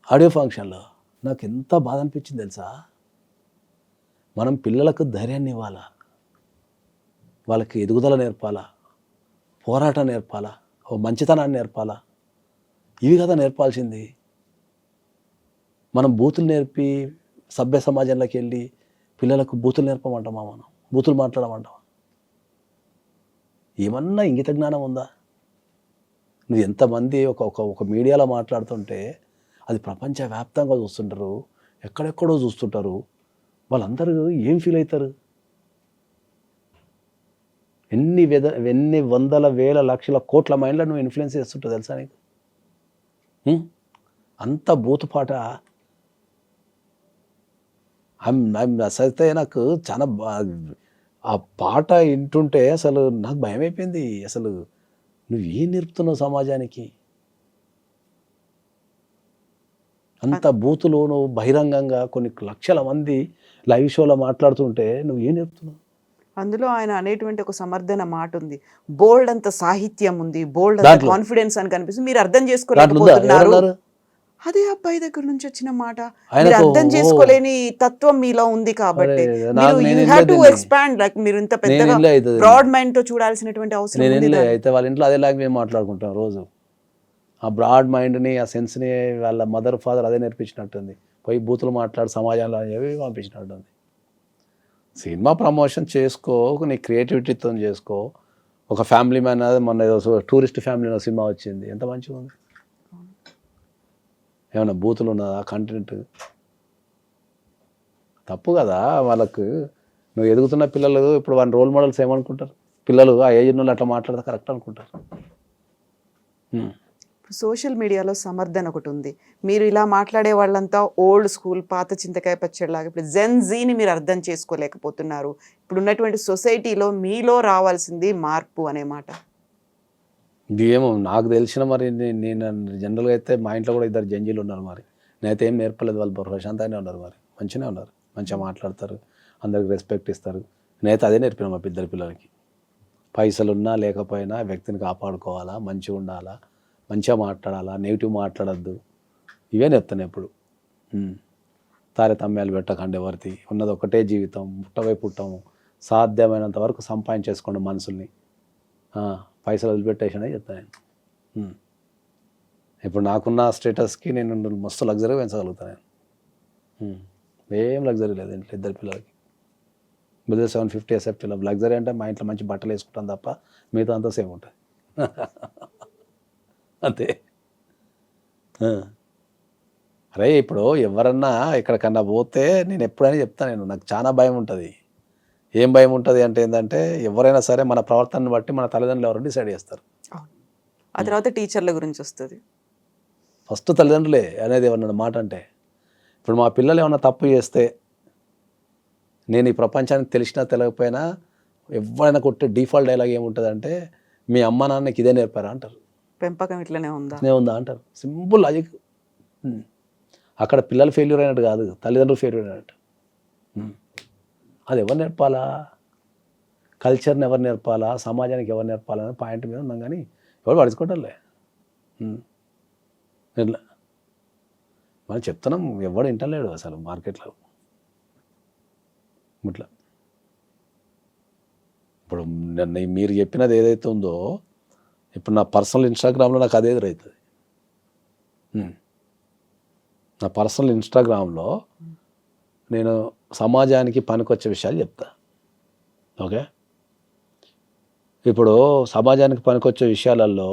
ఆడియో ఫంక్షన్లో నాకు ఎంత బాధ అనిపించింది తెలుసా? మనం పిల్లలకు ధైర్యాన్ని ఇవ్వాలా, వాళ్ళకి ఎదుగుదల నేర్పాలా, పోరాటం నేర్పాలా, ఓ మంచితనాన్ని నేర్పాలా. ఇవి కదా నేర్పాల్సింది. మనం బూతులు నేర్పి సభ్య సమాజంలోకి వెళ్ళి పిల్లలకు బూతులు నేర్పమంటామా? మనం బూతులు మాట్లాడమంటామా? ఏమన్నా ఇంగిత జ్ఞానం ఉందా? నువ్వు ఎంతమంది ఒక మీడియాలో మాట్లాడుతుంటే అది ప్రపంచవ్యాప్తంగా చూస్తుంటారు, ఎక్కడెక్కడో చూస్తుంటారు. వాళ్ళందరూ ఏం ఫీల్ అవుతారు? ఎన్ని వందల వేల లక్షల కోట్ల మైండ్లో నువ్వు ఇన్ఫ్లుయెన్స్ చేస్తుంటావు తెలుసా నీకు? అంత బూతుపాట. అసలు నాకు చాలా ఆ పాట వింటుంటే అసలు నాకు భయం అయిపోయింది. అసలు నువ్వు ఏం నేర్పుతున్నావు సమాజానికి? అంత బూతులు నువ్వు బహిరంగంగా కొన్ని లక్షల మంది లైవ్ షోలో మాట్లాడుతుంటే నువ్వు ఏం నేర్పుతున్నావు? అందులో ఆయన అనేటువంటి ఒక సమర్థన మాట ఉంది, బోల్డ్ అంత సాహిత్యం ఉంది, బోల్డ్ అంత కాన్ఫిడెన్స్ అని కనిపిస్తుంది, మీరు అర్థం చేసుకోలేకపోతున్నారు. అదే అబ్బాయి దగ్గర నుంచి వచ్చిన మాట. మీరు అర్థం చేసుకోలేని తత్వం మీలో ఉంది కాబట్టి మీరు you have to expand. Like మీరు ఇంత పెద్దగా బ్రాడ్ మైండ్ తో చూడాల్సినటువంటి అవసరం ఉంది. అయితే వాళ్ళ ఇంట్లో అదే లాంగ్వేజ్ మాట్లాడుకుంటాం రోజు. ఆ బ్రాడ్ మైండ్ని, ఆ సెన్స్ని వాళ్ళ మదర్ ఫాదర్ అదే నేర్పించినట్టుంది. పోయి బూతులు మాట్లాడి సమాజంలో అనేవి పంపించినట్టుంది. సినిమా ప్రమోషన్ చేసుకో, నీ క్రియేటివిటీతో చేసుకో. ఒక ఫ్యామిలీ మ్యాన్ అనేది మొన్న ఏదో టూరిస్ట్ ఫ్యామిలీ సినిమా వచ్చింది, ఎంత మంచిగా ఉంది. ఏమన్నా బూతులు ఉన్నదా? కంటెంట్ తప్పు కదా వాళ్ళకు. నువ్వు ఎదుగుతున్న పిల్లలు ఇప్పుడు వాళ్ళ రోల్ మోడల్స్ ఏమనుకుంటారు? పిల్లలు ఆ ఏజ్ వాళ్ళు అట్లా మాట్లాడితే కరెక్ట్ అనుకుంటారు. సోషల్ మీడియాలో సమర్థన ఒకటి ఉంది. మీరు ఇలా మాట్లాడే వాళ్ళంతా ఓల్డ్ స్కూల్, పాత చింతకాయ పచ్చడిలాగా. ఇప్పుడు జెన్జీని మీరు అర్థం చేసుకోలేకపోతున్నారు. ఇప్పుడు ఉన్నటువంటి సొసైటీలో మీలో రావాల్సింది మార్పు అనే మాట. ఏమో నాకు తెలిసిన మరి నేను జనరల్గా అయితే మా ఇంట్లో కూడా ఇద్దరు జంజీలు ఉన్నారు. మరి నేనైతే ఏం నేర్పలేదు. వాళ్ళు ప్రశాంతంగానే ఉన్నారు, మరి మంచిగానే ఉన్నారు, మంచిగా మాట్లాడతారు, అందరికి రెస్పెక్ట్ ఇస్తారు. నేనైతే అదే నేర్పిన మా ఇద్దరు పిల్లలకి. పైసలున్నా లేకపోయినా వ్యక్తిని కాపాడుకోవాలా, మంచిగా ఉండాలా, మంచిగా మాట్లాడాలా, నెగిటివ్ మాట్లాడద్దు. ఇవే నేర్పుతాను ఎప్పుడు. తారతమ్యాలు పెట్టకండి ఎవరిది. ఉన్నది ఒకటే జీవితం, పుట్టవై పుట్టము, సాధ్యమైనంత వరకు సంపాదించేసుకోండి మనుషుల్ని, పైసలు వదిలిపెట్టేసానే చెప్తాను నేను. ఇప్పుడు నాకున్న స్టేటస్కి నేను మస్తు లగ్జరీ పెంచగలుగుతాను నేను. ఏం లగ్జరీ లేదు ఇంట్లో ఇద్దరు పిల్లలకి. బిలో 750 ఎసెప్ట్. లగ్జరీ అంటే మా ఇంట్లో మంచి బట్టలు వేసుకుంటాను తప్ప మిగతా అంతా సేమ్ ఉంటుంది అంతే. అరే ఇప్పుడు ఎవరన్నా ఎక్కడికన్నా పోతే నేను ఎప్పుడైనా చెప్తాను, నాకు చాలా భయం ఉంటుంది. ఏం భయం ఉంటుంది అంటే ఏంటంటే ఎవరైనా సరే మన ప్రవర్తనను బట్టి మన తల్లిదండ్రులు ఎవరు డిసైడ్ చేస్తారు. ఆ తర్వాత టీచర్ల గురించి వస్తుంది. ఫస్ట్ తల్లిదండ్రులే అనేది ఏమన్నా మాట అంటే. ఇప్పుడు మా పిల్లలు ఏమన్నా తప్పు చేస్తే నేను ఈ ప్రపంచానికి తెలిసినా తెలియకపోయినా ఎవరైనా కొట్టే డిఫాల్ట్ డైలాగ్ ఏముంటుంది అంటే, మీ అమ్మ నాన్నకి ఇదే నేర్పారా అంటారు. పెంపకం ఇట్లనే ఉందా అంటారు. Simple logic. అక్కడ పిల్లలు ఫెయిల్యూర్ అయినట్టు కాదు, తల్లిదండ్రులు ఫెయిల్యూర్ అయినట్టు. అది ఎవరు నేర్పాలా? కల్చర్ని ఎవరు నేర్పాలా, సమాజానికి ఎవరు నేర్పాలా అనే పాయింట్ మీద ఉన్నాం. కానీ ఎవరు పడుచుకోవటంలే. ఇట్లా మనం చెప్తున్నాం, ఎవడు వింటలేడు అసలు మార్కెట్లో. ఇట్లా ఇప్పుడు మీరు చెప్పినది ఏదైతే ఉందో, ఇప్పుడు నా పర్సనల్ ఇన్స్టాగ్రామ్లో నాకు అదే ఎదురవుతుంది. నా పర్సనల్ ఇన్స్టాగ్రామ్లో నేను సమాజానికి పనికొచ్చే విషయాలు చెప్తా. ఓకే, ఇప్పుడు సమాజానికి పనికొచ్చే విషయాలలో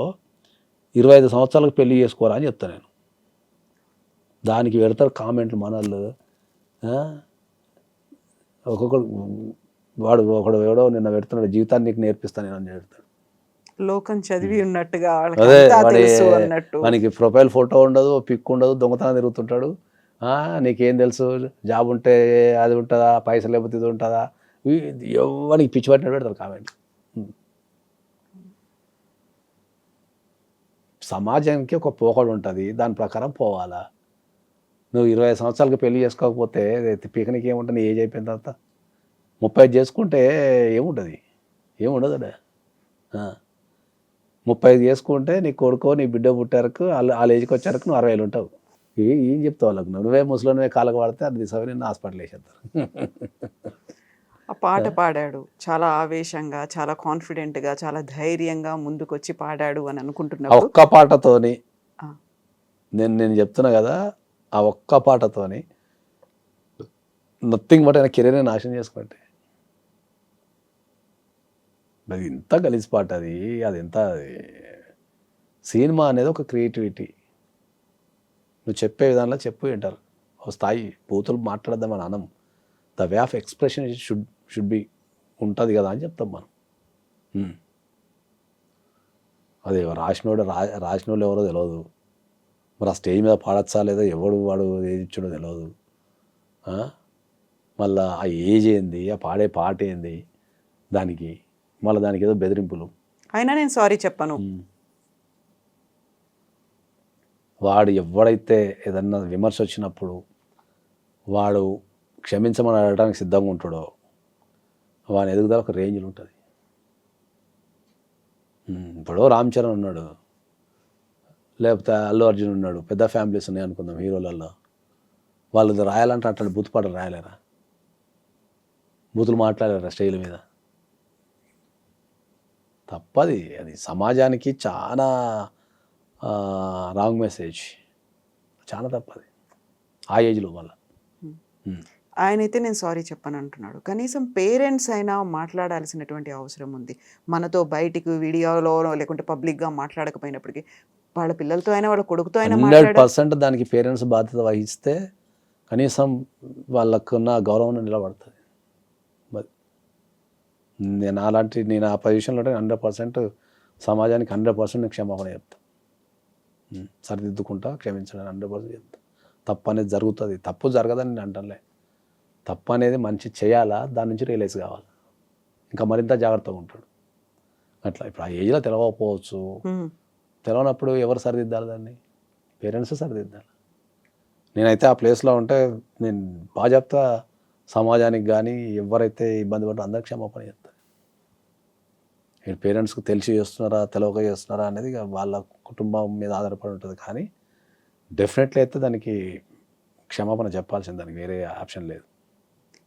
25 సంవత్సరాలకు పెళ్లి చేసుకోరా అని చెప్తాను నేను. దానికి పెడతారు కామెంట్లు మనల్ని. ఒక్కొక్కడు ఒకడు ఎవడో నిన్న పెడుతున్నాడు, జీవితాన్ని నీకు నేర్పిస్తాను నేను అని పెడతాడు. లోకం చదివి ఉన్నట్టుగా అదే తెలుసు అన్నట్టు. మనకి ప్రొఫైల్ ఫోటో ఉండదు, పిక్ ఉండదు, దొంగతనం తిరుగుతుంటాడు. నీకేం తెలుసు, జాబ్ ఉంటే అది ఉంటుందా, పైసలు లేకపోతే ఇది ఉంటుందా, ఎవరికి పిచ్చి పట్టినట్టు పెడతారు కామెంట్. సమాజానికి ఒక పోకడు ఉంటుంది, దాని ప్రకారం పోవాలా. నువ్వు 25 సంవత్సరాలకి పెళ్లి చేసుకోకపోతే పీకనికి ఏముంటుంది, ఏజ్ అయిపోయిన తర్వాత 35 చేసుకుంటే ఏముంటుంది, ఏముండదు. 35 చేసుకుంటే నీ కొడుకో నీ బిడ్డ పుట్టారకు వాళ్ళ ఏజ్కి వచ్చారకు నువ్వు 60 ఉంటావు. ఏం చెప్తావు వాళ్ళకు? నువ్వే ముసలినే కాళ్ళకు పడితే అది దిశ నిన్ను హాస్పిటల్ వేసేస్తారు. ఆ పాట పాడాడు చాలా ఆవేశంగా, చాలా కాన్ఫిడెంట్గా, చాలా ధైర్యంగా ముందుకొచ్చి పాడాడు అని అనుకుంటున్నాను. ఒక్క పాటతోని నేను చెప్తున్నా కదా, ఆ ఒక్క పాటతోని నథింగ్ బట్ ఆయన కెరీర్ని నాశనం చేసుకుంటే. అది ఎంత గలీజ్ పాట అది. ఎంత సినిమా అనేది ఒక క్రియేటివిటీ. నువ్వు చెప్పే విధానంలో చెప్పు వింటారు. ఒక స్థాయి బూతులు మాట్లాడదామని అనం. The way of expression should be ఉంటుంది కదా అని చెప్తాం మనం. అదే రాసిన వాళ్ళు ఎవరో తెలియదు. మరి ఆ స్టేజ్ మీద పాడచ్చా లేదా, ఎవడు వాడు ఏది ఇచ్చాడో తెలియదు. మళ్ళీ ఆ ఏజ్ ఏంది, ఆ పాడే పాట ఏంది, దానికి ఏదో బెదిరింపులు. అయినా నేను సారీ చెప్పను. వాడు ఎవడైతే ఏదన్నా విమర్శ వచ్చినప్పుడు వాడు క్షమించమని అడగడానికి సిద్ధంగా ఉంటాడో వాని ఎదుగుదల ఒక రేంజ్లో ఉంటుంది. ఇప్పుడు రామ్ చరణ్ ఉన్నాడు, లేకపోతే అల్లు అర్జున్ ఉన్నాడు, పెద్ద ఫ్యామిలీస్ ఉన్నాయి అనుకుందాం హీరోలలో. వాళ్ళు రాయాలంటే అట్లాంటి బూతు పాటలు రాయలేరా? బూతులు మాట్లాడలేరా స్టేజ్ మీద? తప్పది. అది సమాజానికి చాలా రాంగ్ మెసేజ్, చాలా తప్పది ఆ ఏజ్లో వల్ల. ఆయనైతే నేను సారీ చెప్పను అంటున్నాడు. కనీసం పేరెంట్స్ అయినా మాట్లాడాల్సినటువంటి అవసరం ఉంది. మనతో బయటికి వీడియోలో లేకుంటే పబ్లిక్గా మాట్లాడకపోయినప్పటికీ వాళ్ళ పిల్లలతో అయినా వాళ్ళ కొడుకుతో అయినా 100% దానికి పేరెంట్స్ బాధ్యత వహిస్తే కనీసం వాళ్ళకున్న గౌరవం నిలబడుతుంది. నేను ఆ పొజిషన్లో 100% సమాజానికి 100% క్షమాపణ చెప్తాను. సరిదిద్దుకుంటా, క్షమించడం 100% చెప్తా. తప్పు అనేది జరుగుతుంది, తప్పు జరగదని నేను అంటలే. తప్పు అనేది మంచి చేయాలా, దాని నుంచి రియలైజ్ కావాలి, ఇంకా మరింత జాగ్రత్తగా ఉంటాడు. అట్లా ఇప్పుడు ఆ ఏజ్లో తెలవకపోవచ్చు. తెలవనప్పుడు ఎవరు సరిదిద్దాలి దాన్ని? పేరెంట్స్ సరిదిద్దాలి. నేనైతే ఆ ప్లేస్లో ఉంటే నేను బాగా చెప్తా, సమాజానికి కానీ ఎవరైతే ఇబ్బంది పడ్డారో అందరికి క్షమాపణ చెప్తాను. పేరెంట్స్కి తెలిసి చేస్తున్నారా తెలవక చేస్తున్నారా అనేది వాళ్ళ కుటుంబం మీద ఆధారపడి ఉంటుంది. కానీ డెఫినెట్లీ అయితే దానికి క్షమాపణ చెప్పాల్సింది, దానికి వేరే ఆప్షన్ లేదు.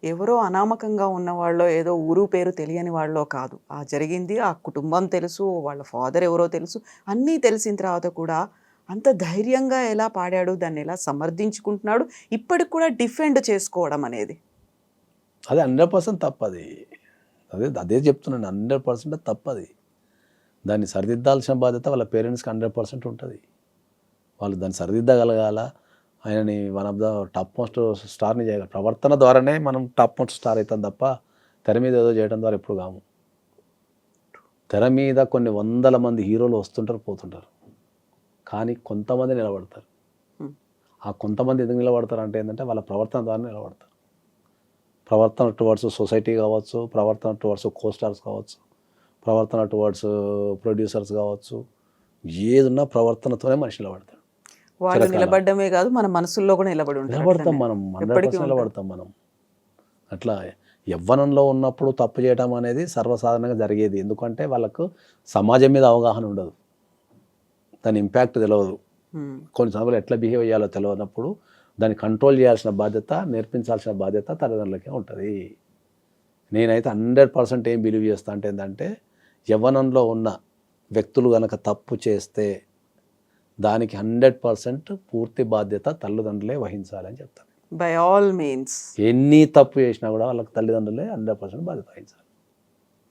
ఎవరో అనామకంగా ఉన్న వాళ్ళో ఏదో ఊరు పేరు తెలియని వాళ్ళో కాదు. ఆ జరిగింది, ఆ కుటుంబం తెలుసు, వాళ్ళ ఫాదర్ ఎవరో తెలుసు, అన్నీ తెలిసిన తర్వాత కూడా అంత ధైర్యంగా ఎలా పాడాడు, దాన్ని ఎలా సమర్థించుకుంటున్నాడు, ఇప్పటికి కూడా డిఫెండ్ చేసుకోవడం అనేది అదే 100% తప్పది. అదే చెప్తున్నాను, 100% తప్పది. దాన్ని సరిదిద్దాల్సిన బాధ్యత వాళ్ళ పేరెంట్స్కి 100% ఉంటుంది. వాళ్ళు దాన్ని సరిదిద్దగలగాల. ఆయనని one of the top most స్టార్ని చేయగల ప్రవర్తన ద్వారానే మనం టాప్ మోస్ట్ స్టార్ అవుతాం తప్ప తెర మీద ఏదో చేయడం ద్వారా ఎప్పుడు కాము. తెర మీద కొన్ని వందల మంది హీరోలు వస్తుంటారు, పోతుంటారు, కానీ కొంతమంది నిలబడతారు. ఆ కొంతమంది ఎందుకు నిలబడతారు అంటే ఏంటంటే వాళ్ళ ప్రవర్తన ద్వారా నిలబడతారు. ప్రవర్తన టువర్డ్స్ సొసైటీ కావచ్చు, ప్రవర్తన టువర్డ్స్ కోస్టార్స్ కావచ్చు, ప్రవర్తన టువర్డ్స్ ప్రొడ్యూసర్స్ కావచ్చు, ఏదున్నా ప్రవర్తనతోనే మనిషి నిలబడతాడు. వాళ్ళు నిలబడమే కాదు, మన మనసుల్లో కూడా నిలబడతాం మనం, 100% నిలబడతాం మనం. అట్లా యవ్వనంలో ఉన్నప్పుడు తప్పు చేయడం అనేది సర్వసాధారణంగా జరిగేది. ఎందుకంటే వాళ్ళకు సమాజం మీద అవగాహన ఉండదు, దాని ఇంపాక్ట్ తెలియదు, కొన్ని సమయంలో ఎట్లా బిహేవ్ చేయాలో తెలియనప్పుడు దాన్ని కంట్రోల్ చేయాల్సిన బాధ్యత, నేర్పించాల్సిన బాధ్యత తల్లిదండ్రులకే ఉంటుంది. నేనైతే 100% ఏం బిలీవ్ చేస్తా అంటే ఏంటంటే, యవ్వనంలో ఉన్న వ్యక్తులు కనుక తప్పు చేస్తే దానికి 100% పూర్తి బాధ్యత తల్లిదండ్రులే వహించాలని చెప్తాను. బై ఆల్ మీన్స్ ఎన్ని తప్పు చేసినా కూడా వాళ్ళకి తల్లిదండ్రులే 100% బాధ్యత వహించాలి.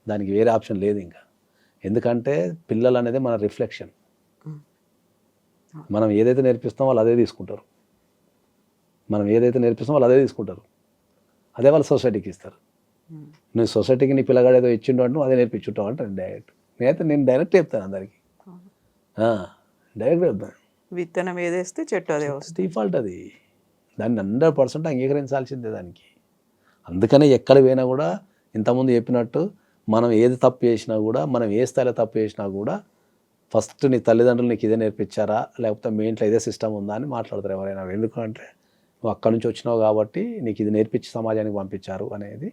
దానికి వేరే ఆప్షన్ లేదు ఇంకా. ఎందుకంటే పిల్లలు అనేది మన రిఫ్లెక్షన్. మనం ఏదైతే నేర్పిస్తామో వాళ్ళు అదే తీసుకుంటారు. అదే వాళ్ళు సొసైటీకి ఇస్తారు. నువ్వు సొసైటీకి నీ పిల్లగాడు ఏదో ఇచ్చిండు అంటే నువ్వు అదే నేర్పించుంటావు అంటాను డైరెక్ట్. నేను డైరెక్ట్ చెప్తాను అందరికి, డైరెక్ట్ చెప్తాను. విత్తనం ఏదేస్తే చెట్టు అదే వస్తుంది. డిఫాల్ట్ అది. దాన్ని 100% అంగీకరించాల్సిందే దానికి. అందుకనే ఎక్కడ పోయినా కూడా ఇంతకుముందు చెప్పినట్టు మనం ఏది తప్పు చేసినా కూడా, మనం ఏ స్థాయిలో తప్పు చేసినా కూడా ఫస్ట్ నీ తల్లిదండ్రులు నీకు ఇదే నేర్పించారా, లేకపోతే మీ ఇంట్లో ఇదే సిస్టమ్ ఉందా అని మాట్లాడతారు ఎవరైనా. ఎందుకంటే నువ్వు అక్కడి నుంచి వచ్చినావు కాబట్టి నీకు ఇది నేర్పించి సమాజానికి పంపించారు అనేది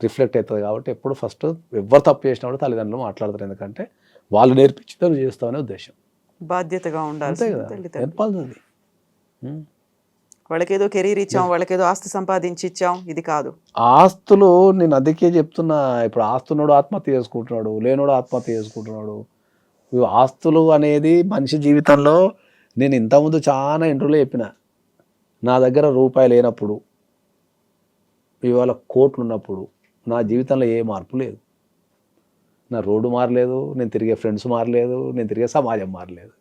రిఫ్లెక్ట్ అవుతుంది. కాబట్టి ఎప్పుడు ఫస్ట్ ఎవరు తప్పు చేసినా కూడా తల్లిదండ్రులు మాట్లాడతారు. ఎందుకంటే వాళ్ళు నేర్పించితే నువ్వు చేస్తావనే ఉద్దేశం. బాధ్యతగా ఉండాలి కదా, నేర్పాల్సింది. వాళ్ళకేదో కెరీర్ ఇచ్చాం, వాళ్ళకేదో ఆస్తి సంపాదించి ఇచ్చాం, ఇది కాదు. ఆస్తులు నేను అందుకే చెప్తున్నా. ఇప్పుడు ఆస్తున్నోడు ఆత్మహత్య చేసుకుంటున్నాడు, లేనోడు ఆత్మహత్య చేసుకుంటున్నాడు. ఆస్తులు అనేది మనిషి జీవితంలో, నేను ఇంతకుముందు చాలా ఇంటర్వ్యూలో చెప్పిన, నా దగ్గర రూపాయి లేనప్పుడు, ఇవాళ కోట్లు ఉన్నప్పుడు నా జీవితంలో ఏ మార్పు లేదు. నా రోడ్డు మారలేదు, నేను తిరిగే ఫ్రెండ్స్ మారలేదు, నేను తిరిగే సమాజం మారలేదు.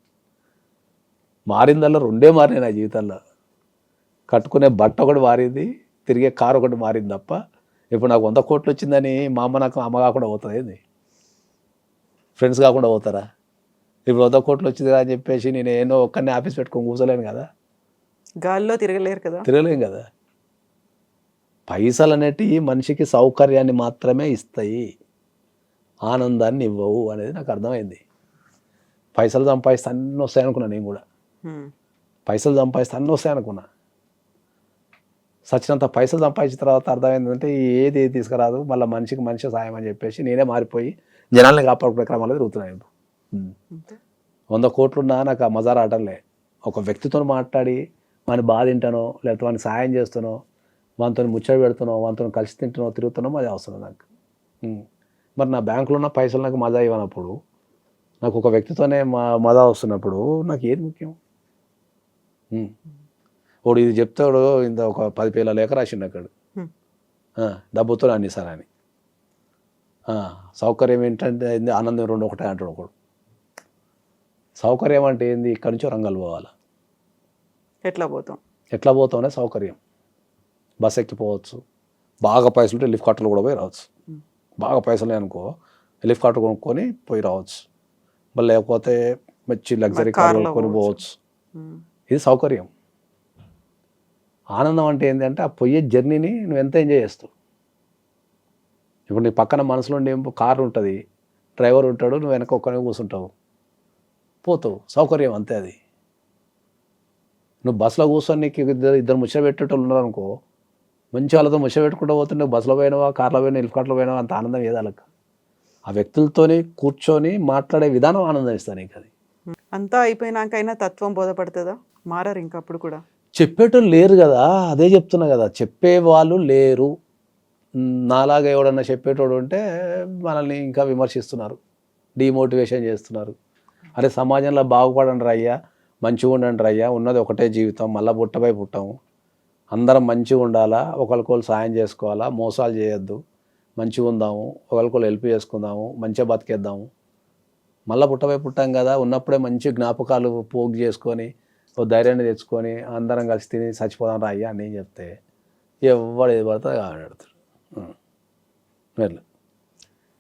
మారిందల్లా రెండే మారినాయి నా జీవితంలో. కట్టుకునే బట్ట ఒకటి మారింది, తిరిగే కారు ఒకటి మారింది తప్ప. ఇప్పుడు నాకు 100 కోట్లు వచ్చిందని మా అమ్మ నాకు అమ్మ కాకుండా పోతుంది ఏంది? ఫ్రెండ్స్ కాకుండా పోతారా? ఇప్పుడు 100 కోట్లు వచ్చింది అని చెప్పేసి నేను ఏదో ఒక్కరిని ఆఫీస్ పెట్టుకొని కూర్చోలేను కదా, గాల్లో తిరగలేరు కదా, తిరగలేం కదా. పైసలు అనేటివి మనిషికి సౌకర్యాన్ని మాత్రమే ఇస్తాయి, ఆనందాన్ని ఇవ్వవు అనేది నాకు అర్థమైంది. పైసలు సంపాదిస్తే అన్నీ వస్తాయి అనుకున్నా నేను కూడా. పైసలు సంపాదిస్తే అన్నీ వస్తాయి అనుకున్నా. సచ్చినంత పైసలు సంపాదించిన తర్వాత అర్థమైందంటే ఏది తీసుకురాదు, మళ్ళీ మనిషికి మనిషి సాయం అని చెప్పేసి నేనే మారిపోయి జనాల్ని కాపాడుకునే క్రమంలో తిరుగుతున్నాను. 100 కోట్లున్నా నాకు ఆ మజారా ఆటలే. ఒక వ్యక్తితో మాట్లాడి వాని బాధ తింటానో, లేకపోతే వానికి సాయం చేస్తానో, వానితో ముచ్చట పెడుతున్నావు, వానితో కలిసి తింటున్నావు, తిరుగుతున్నావు, మజా వస్తుంది నాకు. మరి నా బ్యాంకులో ఉన్న పైసలు నాకు మజా ఇవ్వనప్పుడు, నాకు ఒక వ్యక్తితోనే మజా వస్తున్నప్పుడు నాకు ఏది ముఖ్యం? వాడు ఇది చెప్తాడు, ఇంత ఒక 10 పేల లేఖ రాసిండు అక్కడ, డబ్బుతో అన్ని సార్ అని. సౌకర్యం ఏంటంటే ఆనందం రెండు ఒకటే అంటాడు ఒకడు. సౌకర్యం అంటే ఏంది? ఇక్కడి నుంచి రంగాలు పోవాలి. ఎట్లా పోతాం అనేది సౌకర్యం. బస్ ఎక్కిపోవచ్చు, బాగా పైసలు ఉంటే లిఫ్ట్ కార్టర్లు కూడా పోయి రావచ్చు. బాగా పైసలు అనుకో లిఫ్ట్ కార్టర్ కొనుక్కొని పోయి రావచ్చు. మళ్ళీ లేకపోతే మంచి లగ్జరీ కార్ కొనుక్కొని పోవచ్చు. ఇది సౌకర్యం. ఆనందం అంటే ఏంటంటే ఆ పోయే జర్నీని నువ్వు ఎంత ఎంజాయ్ చేస్తావు. ఇప్పుడు నీ పక్కన మనసులో కారు ఉంటుంది, డ్రైవర్ ఉంటాడు, నువ్వు వెనక ఒక్కనే కూర్చుంటావు, పోతావు. సౌకర్యం అంతే అది. నువ్వు బస్సులో కూర్చొని నీకు ఇద్దరు ముచ్చట పెట్టేటోళ్ళు ఉన్నారు అనుకో, మంచి వాళ్ళతో ముచ్చట పెట్టుకుంటూ పోతే నువ్వు బస్సులో పోయినావా, కార్లో పోయినా, లిఫ్ట్ కార్ట్లో పోయినావా, అంత ఆనందం ఏదాలకు. ఆ వ్యక్తులతోని కూర్చొని మాట్లాడే విధానం ఆనందం ఇస్తాను నీకు. అది అంతా అయిపోయినాకైనా తత్వం బోధపడుతుందా? మారారు ఇంకా అప్పుడు కూడా? చెప్పేటోళ్ళు లేరు కదా, అదే చెప్తున్నా కదా, చెప్పేవాళ్ళు లేరు. నాలాగా ఎవడన్నా చెప్పేటోడు ఉంటే మనల్ని ఇంకా విమర్శిస్తున్నారు, డిమోటివేషన్ చేస్తున్నారు. అరే సమాజంలో బాగుపడండి రయ్యా, మంచిగా ఉండండి రయ్యా, ఉన్నది ఒకటే జీవితం, మళ్ళీ పుట్టపై పుట్టాము, అందరం మంచిగా ఉండాలా, ఒకరికొకరు సాయం చేసుకోవాలా, మోసాలు చేయొద్దు, మంచిగా ఉందాము, ఒకరికొకరు హెల్ప్ చేసుకుందాము, మంచిగా బతికేద్దాము, మళ్ళీ పుట్టపై పుట్టాం కదా, ఉన్నప్పుడే మంచి జ్ఞాపకాలు పోగు చేసుకొని ఓ ధైర్యాన్ని తెచ్చుకొని అందరం కలిసి తిని చచ్చిపోదాం రాయ్యా అని నేను చెప్తే ఎవడు ఏది పడుతుంది ఆడాడుతాడు.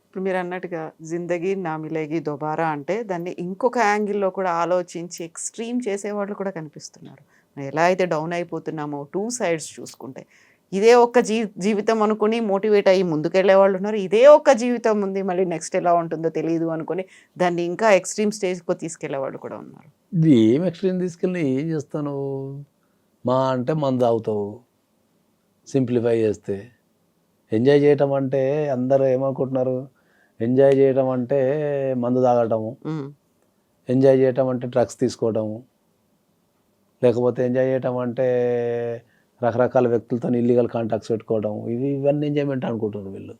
ఇప్పుడు మీరు అన్నట్టుగా జిందగీ నా మిలేగి దోబారా అంటే దాన్ని ఇంకొక యాంగిల్లో కూడా ఆలోచించి ఎక్స్ట్రీమ్ చేసేవాళ్ళు కూడా కనిపిస్తున్నారు. ఎలా అయితే డౌన్ అయిపోతున్నామో 2 sides చూసుకుంటే, ఇదే ఒక్క జీవితం అనుకుని మోటివేట్ అయ్యి ముందుకెళ్లే వాళ్ళు ఉన్నారు, ఇదే ఒక్క జీవితం ఉంది మళ్ళీ నెక్స్ట్ ఎలా ఉంటుందో తెలియదు అనుకుని దాన్ని ఇంకా ఎక్స్ట్రీమ్ స్టేజ్కి తీసుకెళ్లే వాళ్ళు కూడా ఉన్నారు. ఇది ఏం ఎక్స్ట్రీమ్ తీసుకెళ్ళి ఏం చేస్తాను? మా అంటే మందు తాగుతావు, సింప్లిఫై చేస్తే. ఎంజాయ్ చేయటం అంటే అందరూ ఏమనుకుంటున్నారు, ఎంజాయ్ చేయటం అంటే మందు తాగటము, ఎంజాయ్ చేయటం అంటే డ్రగ్స్ తీసుకోవటము, లేకపోతే ఎంజాయ్ చేయటం అంటే రకరకాల వ్యక్తులతో ఇల్లీగల్ కాంటాక్ట్స్ పెట్టుకోవడం, ఇవన్నీ ఎంజాయ్మెంట్ అనుకుంటున్నారు వీళ్ళు.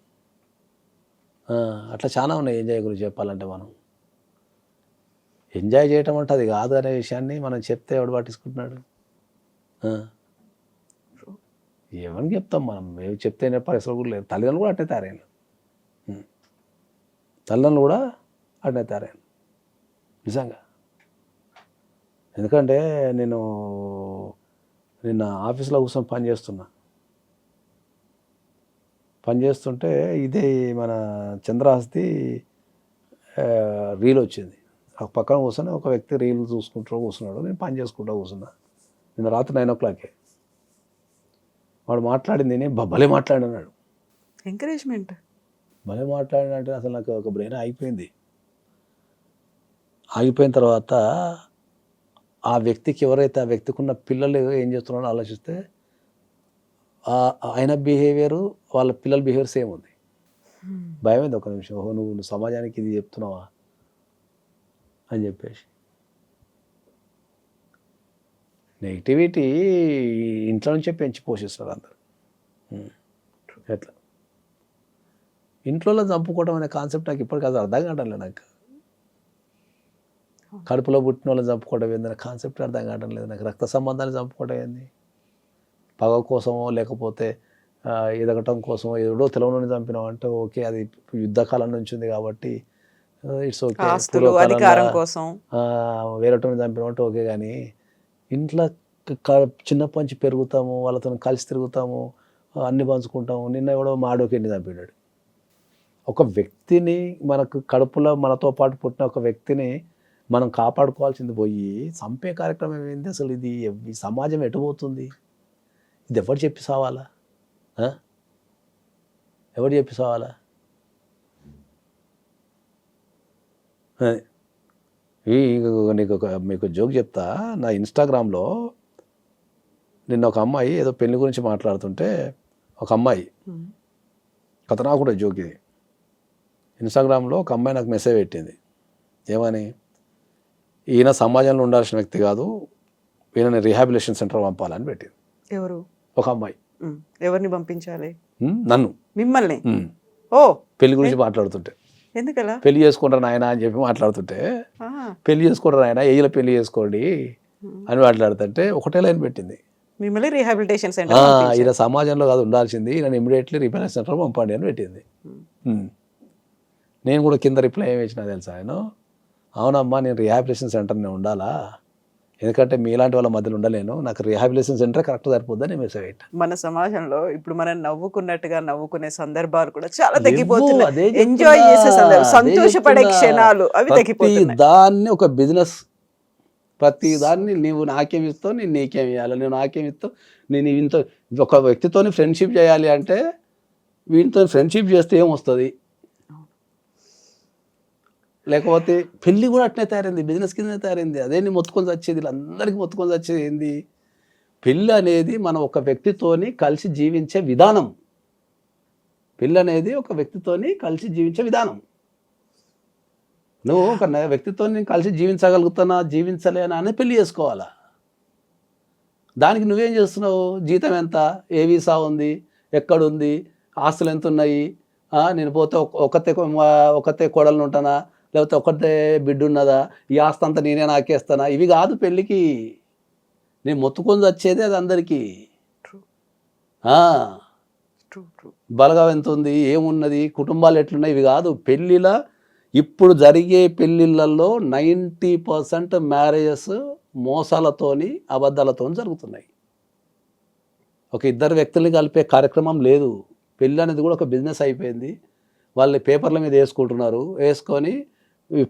అట్లా చాలా ఉన్నాయి ఎంజాయ్ గురించి చెప్పాలంటే. మనం ఎంజాయ్ చేయటం అంటే అది కాదు అనే విషయాన్ని మనం చెప్తే ఎవడు పట్టించుకుంటున్నాడు? ఏమని చెప్తాం మనం? ఏమి చెప్తే పరిస్థితులు కూడా లేదు. తల్లిదండ్రులు కూడా అట్నే తయారైన, తల్లిదండ్రులు కూడా అట్నే తయారైన నిజంగా. ఎందుకంటే నేను నిన్న ఆఫీస్లో కూర్చొని పనిచేస్తుంటే ఇదే మన చంద్రహాస్ది రీల్ వచ్చింది. ఆ పక్కన కూర్చొని ఒక వ్యక్తి రీల్ చూసుకుంటూ కూర్చున్నాడు, నేను పని చేసుకుంటూ కూర్చున్నా. నిన్న రాత్రి 9 o'clock వాడు మాట్లాడింది నేను భలే మాట్లాడినాడు. ఎంకరేజ్మెంట్ భలే మాట్లాడినంటే అసలు నాకు ఒక బ్రెయిన్ ఆగిపోయిన తర్వాత ఆ వ్యక్తికి ఎవరైతే ఆ వ్యక్తికి ఉన్న పిల్లలు ఏం చేస్తున్నారో ఆలోచిస్తే ఆయన బిహేవియరు వాళ్ళ పిల్లల బిహేవియర్ సేమ్ ఉంది. భయమైంది ఒక నిమిషం. ఓహో, నువ్వు సమాజానికి ఇది చెప్తున్నావా అని చెప్పేసి. నెగిటివిటీ ఇంట్లో నుంచే పెంచి పోషిస్తారు అందరు. ఎట్లా ఇంట్లో చంపుకోవడం అనే కాన్సెప్ట్ నాకు ఇప్పటికీ అది అర్థం కావట్లేదు. నాకు కడుపులో పుట్టిన వాళ్ళని చంపుకోవడం ఏందనే కాన్సెప్ట్ అర్థం కావడం లేదు నాకు. రక్త సంబంధాన్ని చంపుకోవడం ఏంది? పగ కోసమో లేకపోతే ఎదగటం కోసమో ఏదో తెలవని చంపినాం అంటే ఓకే, అది యుద్ధకాలం నుంచి ఉంది కాబట్టి ఇట్స్ ఓకే. అధికారం కోసం వేరేటోని చంపినాం అంటే ఓకే. కానీ ఇంట్లో చిన్నప్పటి నుంచి పెరుగుతాము, వాళ్ళతో కలిసి తిరుగుతాము, అన్ని పంచుకుంటాము. నిన్న ఎవడో మాడోకెన్ని చంపినాడు. ఒక వ్యక్తిని, మనకు కడుపులో మనతో పాటు పుట్టిన ఒక వ్యక్తిని మనం కాపాడుకోవాల్సింది పోయి చంపే కార్యక్రమం ఏంది అసలు? ఇది ఈ సమాజం ఎటుపోతుంది? ఇది ఎవరు చెప్పి సావాలా? ఎవరు చెప్పి సావాలా? మీకు జోక్ చెప్తా. నా ఇన్స్టాగ్రామ్లో నిన్న ఒక అమ్మాయి ఏదో పెళ్లి గురించి మాట్లాడుతుంటే ఒక అమ్మాయి కథ, నాకు కూడా జోక్ ఇది. ఇన్స్టాగ్రామ్లో ఒక అమ్మాయి నాకు మెసేజ్ పెట్టింది. ఏమని? ఈయన సమాజంలో ఉండాల్సిన వ్యక్తి కాదు, ఈయనని రీహాబిలిటేషన్ సెంటర్ పంపాలని పెట్టింది. ఎవరు? ఒక అమ్మాయి. ఎవరిని పంపించాలి? నన్ను. మిమ్మల్ని? ఓ, పెళ్లి గురించి మాట్లాడుతుంటే. ఎందుకలా? పెళ్లి చేసుకుంటారు నాయన అని చెప్పి మాట్లాడుతుంటే, పెళ్లి చేసుకుంటారు నాయన, ఏజ్లో పెళ్లి చేసుకోండి అని మాట్లాడుతుంటే ఒకటే లైన్ పెట్టింది, మిమ్మల్ని రీహాబిలిటేషన్ సెంటర్. ఈయన సమాజంలో కాదు ఉండాల్సింది, ఈయన ఇమీడియట్లీ రీహాబిలిటేషన్ సెంటర్ పంపండి అని పెట్టింది. నేను కూడా కింద రిప్లై ఏమి ఇచ్చినా తెలుసా? ఆయన, అవునమ్మా, నేను రీహాబిలిటేషన్ సెంటర్నే ఉండాలా, ఎందుకంటే మీలాంటి వాళ్ళ మధ్యలో ఉండలేను, నాకు రీహాబిలిటేషన్ సెంటర్ కరెక్ట్ సరిపోద్దని మెసేజ్ పెట్టా. మన సమాజంలో ఇప్పుడు మనం నవ్వుకున్నట్టుగా నవ్వుకునే సందర్భాలు కూడా చాలా తగ్గిపోతున్నాయి. ఎంజాయ్ చేసే సంతోషపడే క్షణాలు అవి తగ్గిపోతున్నాయి. దాన్ని ఒక బిజినెస్, ప్రతి దాన్ని నువ్వు నాకేమి ఇస్తావు, నేను నీకేమి ఇవ్వాలి, నువ్వు నాకేమి ఇస్తావు, నేను ఇంత ఒక వ్యక్తితో ఫ్రెండ్షిప్ చేయాలి అంటే వీటితో ఫ్రెండ్షిప్ చేస్తే ఏమొస్తుంది? లేకపోతే పెళ్ళి కూడా అట్నే తయారైంది, బిజినెస్ కింద తయారైంది. అదే నీ మొత్తుకొని వచ్చేది, వీళ్ళందరికీ మొత్తుకొని వచ్చేది ఏంది? పెళ్ళి అనేది మనం ఒక వ్యక్తితోని కలిసి జీవించే విధానం. పెళ్ళి అనేది ఒక వ్యక్తితోని కలిసి జీవించే విధానం. నువ్వు ఒక వ్యక్తితో కలిసి జీవించగలుగుతున్నా జీవించలేనా అని పెళ్లి చేసుకోవాలా. దానికి నువ్వేం చేస్తున్నావు? జీతం ఎంత, ఏ వీసా ఉంది, ఎక్కడుంది, ఆస్తులు ఎంత ఉన్నాయి, నేను పోతే ఒకతే కోడలు ఉంటానా, లేకపోతే ఒకటే బిడ్డ ఉన్నదా, ఈ ఆస్తి అంతా నేనే నాకేస్తానా? ఇవి కాదు పెళ్ళికి. నేను మొత్తుకొని వచ్చేది అది అందరికీ. బలగా ఎంత ఉంది, ఏమున్నది, కుటుంబాలు ఎట్లున్నాయి, ఇవి కాదు. పెళ్ళిలా ఇప్పుడు జరిగే పెళ్ళిళ్ళల్లో 90% మ్యారేజెస్ మోసాలతోని, అబద్ధాలతో జరుగుతున్నాయి. ఒక ఇద్దరు వ్యక్తుల్ని కలిపే కార్యక్రమం లేదు. పెళ్ళి అనేది కూడా ఒక బిజినెస్ అయిపోయింది. వాళ్ళు పేపర్ల మీద వేసుకుంటున్నారు, వేసుకొని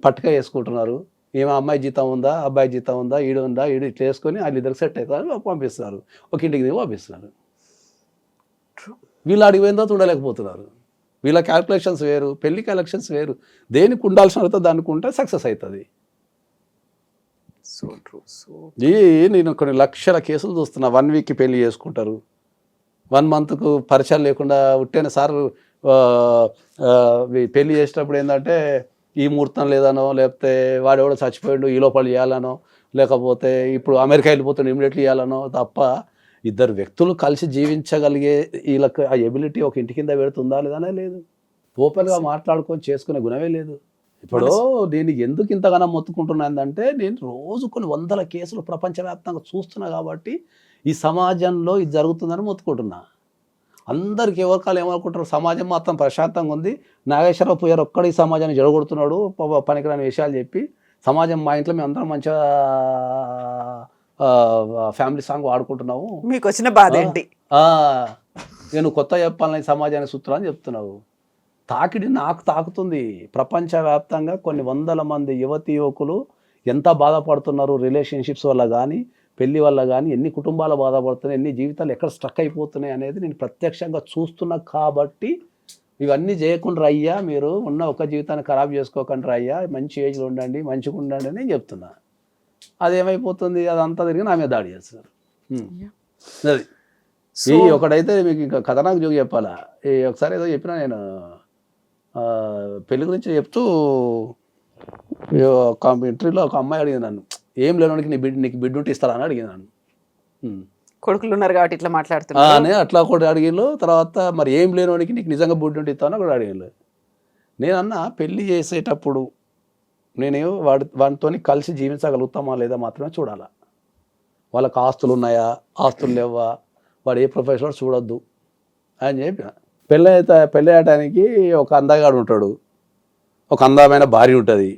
పట్టుక వేసుకుంటున్నారు. ఏమో అమ్మాయి జీతం ఉందా, అబ్బాయి జీతం ఉందా, ఈడు ఉందా, ఈడు ఇట్లా వేసుకొని వాళ్ళు ఇద్దరు సెట్ అవుతారు, పంపిస్తున్నారు, ఒక ఇంటికి దిగి పంపిస్తున్నారు. వీళ్ళు అడిగిపోయిందో చూడలేకపోతున్నారు. వీళ్ళ క్యాల్కులేషన్స్ వేరు, పెళ్లి క్యాల్కులేషన్స్ వేరు. దేనికి ఉండాల్సిన దానికి ఉంటే సక్సెస్ అవుతుంది. నేను కొన్ని లక్షల కేసులు చూస్తున్నా. 1 వీక్కి పెళ్లి చేసుకుంటారు, 1 మంత్కు పరిచయం లేకుండా ఉట్టేన సార్ పెళ్లి చేసేటప్పుడు ఏంటంటే ఈ ముహూర్తం లేదనో, లేకపోతే వాడెవడో చచ్చిపోయాడు ఈ లోపల చేయాలనో, లేకపోతే ఇప్పుడు అమెరికా వెళ్ళిపోతే ఇమీడియట్లీ ఇవ్వాలనో తప్ప ఇద్దరు వ్యక్తులు కలిసి జీవించగలిగే వీళ్ళకి ఆ ఎబిలిటీ ఒక ఇంటి కింద పెడుతుందా లేదనే లేదు. ఓపెన్గా మాట్లాడుకొని చేసుకునే గుణమే లేదు. ఇప్పుడు నేను ఎందుకు ఇంతగానో మొత్తుకుంటున్నానంటే నేను రోజు కొన్ని వందల కేసులు ప్రపంచవ్యాప్తంగా చూస్తున్నా కాబట్టి ఈ సమాజంలో ఇది జరుగుతుందని మొత్తుకుంటున్నా. అందరికి ఎవరికాలు ఏమనుకుంటారు, సమాజం మాత్రం ప్రశాంతంగా ఉంది, నాగేశ్వరరావు పోయారు ఒక్కడు ఈ సమాజాన్ని జడగొడుతున్నాడు పనికిరాని విషయాలు చెప్పి సమాజం మా ఇంట్లో మేము అందరం మంచిగా ఫ్యామిలీ సాంగ్ వాడుకుంటున్నాము, మీకు వచ్చిన బాధ ఏంటి? నేను కొత్త చెప్పాలని సమాజానికి సూత్రాలు అని చెప్తున్నావు. తాకిడి నాకు తాకుతుంది. ప్రపంచవ్యాప్తంగా కొన్ని వందల మంది యువతి యువకులు ఎంత బాధపడుతున్నారు రిలేషన్షిప్స్ వల్ల కానీ పెళ్లి వల్ల కానీ, ఎన్ని కుటుంబాలు బాధపడుతున్నాయి, ఎన్ని జీవితాలు ఎక్కడ స్ట్రక్ అయిపోతున్నాయి అనేది నేను ప్రత్యక్షంగా చూస్తున్నా. కాబట్టి ఇవన్నీ చేయకుండా అయ్యా, మీరు ఉన్న ఒక జీవితాన్ని ఖరాబ్ చేసుకోకుండా అయ్యా, మంచి ఏజ్లో ఉండండి, మంచిగా ఉండండి అని నేను చెప్తున్నా. అదేమైపోతుంది, అదంతా తిరిగి నా మీద దాడి చేస్తున్నారు. అది ఈ ఒకటైతే మీకు ఇంకా కథ నాకు జోగి చెప్పాలా. ఒకసారి ఏదో చెప్పినా నేను పెళ్లి గురించి చెప్తూ ఒక ఇంటర్వ్యూలో ఒక అమ్మాయి అడిగింది నన్ను, ఏం లేనోడికి నీకు బిడ్డ ఉంటే ఇస్తారా అని అడిగింది నన్ను. కొడుకులు ఉన్నారు కాబట్టి ఇట్లా మాట్లాడుతున్నా అట్లా కూడా అడిగిళ్ళు. తర్వాత మరి ఏం లేనోడికి నీకు నిజంగా బిడ్డ ఉంటే ఇస్తాను కూడా అడిగిళ్ళు. నేనన్నా పెళ్లి చేసేటప్పుడు నేను వాడితో కలిసి జీవించగలుగుతామా లేదా మాత్రమే చూడాలా. వాళ్ళకి ఆస్తులు ఉన్నాయా, ఆస్తులు లేవా, వాడు ఏ ప్రొఫెషనల్ చూడొద్దు అని చెప్పిన. పెళ్ళి అయ్యటానికి ఒక అందగాడు ఉంటాడు, ఒక అందమైన భార్య ఉంటుంది.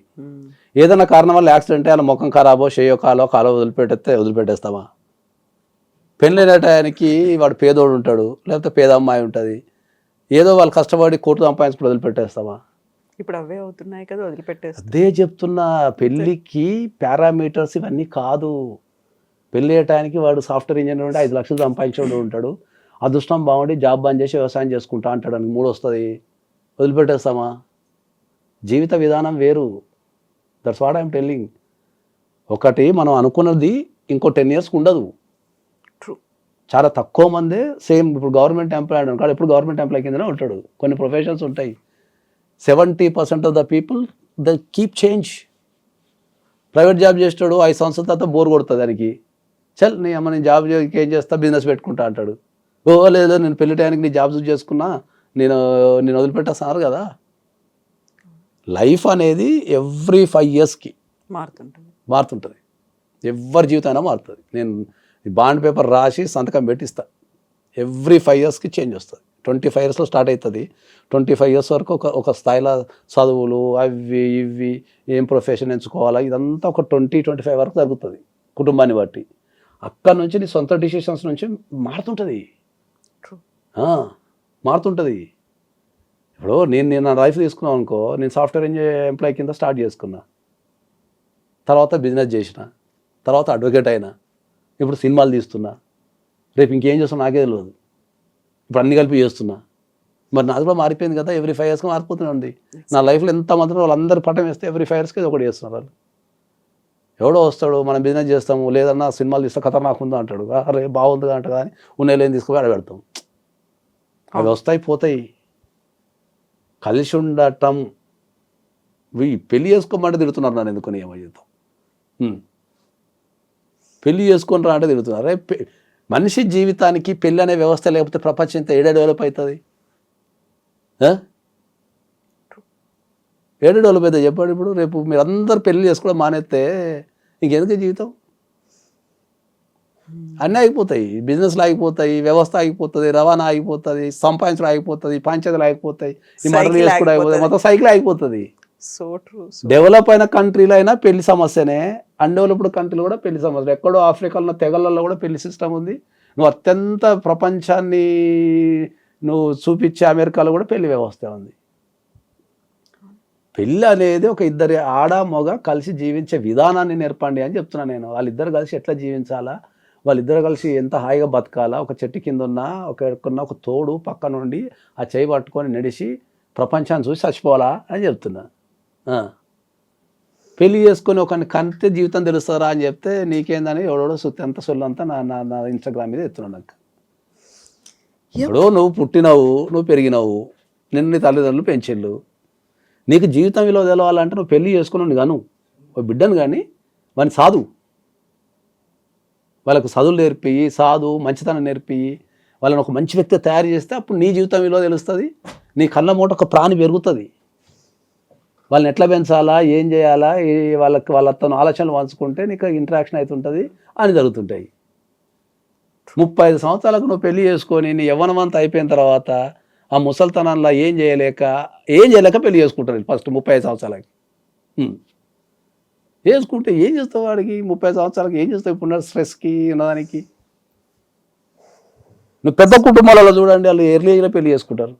ఏదైనా కారణం వల్ల యాక్సిడెంట్ వాళ్ళ ముఖం ఖరాబో చేయో కాలో వదిలిపెట్టేస్తామా? పెళ్ళి అయ్యటానికి వాడు పేదోడు ఉంటాడు, లేకపోతే పేద అమ్మాయి ఉంటుంది, ఏదో వాళ్ళు కష్టపడి కోర్టు సంపాదించుకుని వదిలిపెట్టేస్తామా? ఇప్పుడు అవే అవుతున్నాయి కదా, వదిలిపెట్టేస్తా. అదే చెప్తున్నా, పెళ్ళికి పారామీటర్స్ ఇవన్నీ కాదు. పెళ్ళి అయ్యటానికి వాడు సాఫ్ట్వేర్ ఇంజనీర్ ఉండి 5 లక్షలు సంపాదించేవాడు ఉంటాడు, అదృష్టం బాగుండి జాబ్ బంద్ చేసి వ్యవసాయం చేసుకుంటా అంటాడు, అని 3 వస్తుంది, వదిలిపెట్టేస్తామా? జీవిత విధానం వేరు. That's what I'm telling. ఒకటి మనం అనుకున్నది ఇంకో 10 ఇయర్స్కి ఉండదు. చాలా తక్కువ మందే సేమ్ ఇప్పుడు గవర్నమెంట్ ఎంప్లాయ్ ఉంటాడు, ఎప్పుడు గవర్నమెంట్ ఎంప్లాయ్ కిందనే ఉంటాడు. కొన్ని ప్రొఫెషన్స్ ఉంటాయి, 70% of the people the keep change. Private job చేస్తాడు, 5 సంవత్సరాల తర్వాత బోర్ కొడుతుంది దానికి, చల్ నేను జాబ్ ఏం చేస్తా, బిజినెస్ పెట్టుకుంటా అంటాడు. లేదు నేను పెళ్లి టైంకి నీ జాబ్ చూస్ చేసుకున్నా, నేను వదిలిపెట్టేస్తున్నారు కదా. లైఫ్ అనేది ఎవ్రీ 5 ఇయర్స్కి మారుతుంటుంది. ఎవరి జీవితం అయినా మారుతుంది. నేను బాండ్ పేపర్ రాసి సంతకం పెట్టిస్తా, ఎవ్రీ 5 ఇయర్స్కి చేంజ్ వస్తుంది. 25 ఇయర్స్లో స్టార్ట్ అవుతుంది, 25 ఇయర్స్ వరకు ఒక స్థాయిలో చదువులు అవి ఇవి ఏం ప్రొఫెషన్ ఎంచుకోవాలా ఇదంతా ఒక 20-25 వరకు జరుగుతుంది కుటుంబాన్ని బట్టి. అక్కడ నుంచి నీ సొంత డిసిషన్స్ నుంచి మారుతుంటుంది. ఇప్పుడు నేను నా లైఫ్ తీసుకున్నాను అనుకో, నేను సాఫ్ట్వేర్ ఎంప్లాయ్ కింద స్టార్ట్ చేసుకున్నా, తర్వాత బిజినెస్ చేసిన, తర్వాత అడ్వకేట్ అయినా, ఇప్పుడు సినిమాలు తీస్తున్నా, రేపు ఇంకేం చేస్తున్నా నాకే తెలియదు, ఇప్పుడు అన్ని కలిపి చేస్తున్నా. మరి నాది కూడా మారిపోయింది కదా, ఎవ్రీ 5 ఇయర్స్కి మారిపోతూనే ఉంది. నా లైఫ్లో ఎంతమంది వాళ్ళందరూ పట్టం వేస్తే ఎవ్రీ 5 ఇయర్స్కి ఒకటి చేస్తున్నారు వాళ్ళు. ఎవడో వస్తాడు, మనం బిజినెస్ చేస్తాము, లేదన్నా సినిమాలు తీస్తే ఖతర్నాక్ ఉందా అంటాడు, అరే బాగుంది అంట, కానీ ఉన్నేలేం తీసుకుని ఆడ పెడతాం. అవి వస్తాయి పోతాయి. కలిసి ఉండటం, పెళ్లి చేసుకోమంటే తిడుతున్నారు నన్ను, ఎందుకని ఏమో చేద్దాం, పెళ్లి చేసుకొని రా అంటే తిడుతున్నారు. అరే మనిషి జీవితానికి పెళ్ళి అనే వ్యవస్థ లేకపోతే ప్రపంచం ఇంత డెవలప్ అవుతుంది, డెవలప్ అవుతుంది చెప్పండి. ఇప్పుడు రేపు మీరు అందరు పెళ్లి చేసుకోవడం మానేస్తే ఇంకెందుకు జీవితం? అన్నీ ఆగిపోతాయి, బిజినెస్లు ఆగిపోతాయి, వ్యవస్థ ఆగిపోతుంది, రవాణా ఆగిపోతుంది, సంపాదించడం ఆగిపోతుంది, పంచాయతీలు ఆగిపోతాయి, ఈ మటలు చేసుకోవడం ఆగిపోతుంది, మొత్తం సైకిల్ ఆగిపోతుంది. డెవలప్ అయిన కంట్రీలో అయినా పెళ్లి సమస్యనే, అన్డెవలప్డ్ కంట్రీలో కూడా పెళ్లి సమస్య. ఎక్కడో ఆఫ్రికాలో తెగలలో కూడా పెళ్లి సిస్టమ్ ఉంది. నువ్వు అత్యంత ప్రపంచాన్ని నువ్వు చూపించే అమెరికాలో కూడా పెళ్లి వ్యవస్థ ఉంది. పెళ్ళి అనేది ఒక ఇద్దరి ఆడ మగ కలిసి జీవించే విధానాన్ని నేర్పండి అని చెప్తున్నాను నేను. వాళ్ళిద్దరు కలిసి ఎట్లా జీవించాలా, వాళ్ళిద్దరు కలిసి ఎంత హాయిగా బతకాలా, ఒక చెట్టు కింద ఉన్న ఒక తోడు పక్క నుండి ఆ చేయి పట్టుకొని నడిచి ప్రపంచాన్ని చూసి చచ్చిపోవాలా అని చెప్తున్నా. పెళ్లి చేసుకొని ఒకరిని కంటే జీవితం తెలుస్తారా అని చెప్తే నీకేందని ఎవడో ఎంత సొల్లంతా నా ఇన్స్టాగ్రామ్ మీద ఎత్తున్నాను. నాకు ఇప్పుడు నువ్వు పుట్టినావు, నువ్వు పెరిగినావు, నిన్ను నీ తల్లిదండ్రులు పెంచిళ్ళు, నీకు జీవితం విలువ తెలవాలంటే నువ్వు పెళ్లి చేసుకున్నావు కాను, ఓ బిడ్డను కానీ వాడిని సాధు, వాళ్ళకు చదువులు నేర్పి మంచితనం నేర్పి వాళ్ళని ఒక మంచి వ్యక్తి తయారు చేస్తే అప్పుడు నీ జీవితం విలువ తెలుస్తుంది, నీ కళ్ళ మూట ఒక ప్రాణి పెరుగుతుంది. వాళ్ళని ఎట్లా పెంచాలా, ఏం చేయాలా, వాళ్ళతో ఆలోచనలు పంచుకుంటే నీకు ఇంటరాక్షన్ అవుతుంటుంది అని జరుగుతుంటాయి. 35 సంవత్సరాలకు నువ్వు పెళ్లి చేసుకొని నీ యవ్వనమంతా అయిపోయిన తర్వాత ఆ ముసల్తనంలో ఏం చేయలేక పెళ్లి చేసుకుంటారు ఫస్ట్ 35 సంవత్సరాలకి. చేసుకుంటే ఏం చేస్తావు వాడికి 30 సంవత్సరాలకి ఏం చేస్తావు ఇప్పుడు స్ట్రెస్కి ఉన్నదానికి. నువ్వు పెద్ద కుటుంబాలలో చూడండి, వాళ్ళు ఎర్లీ ఏజ్లో పెళ్లి చేసుకుంటారు.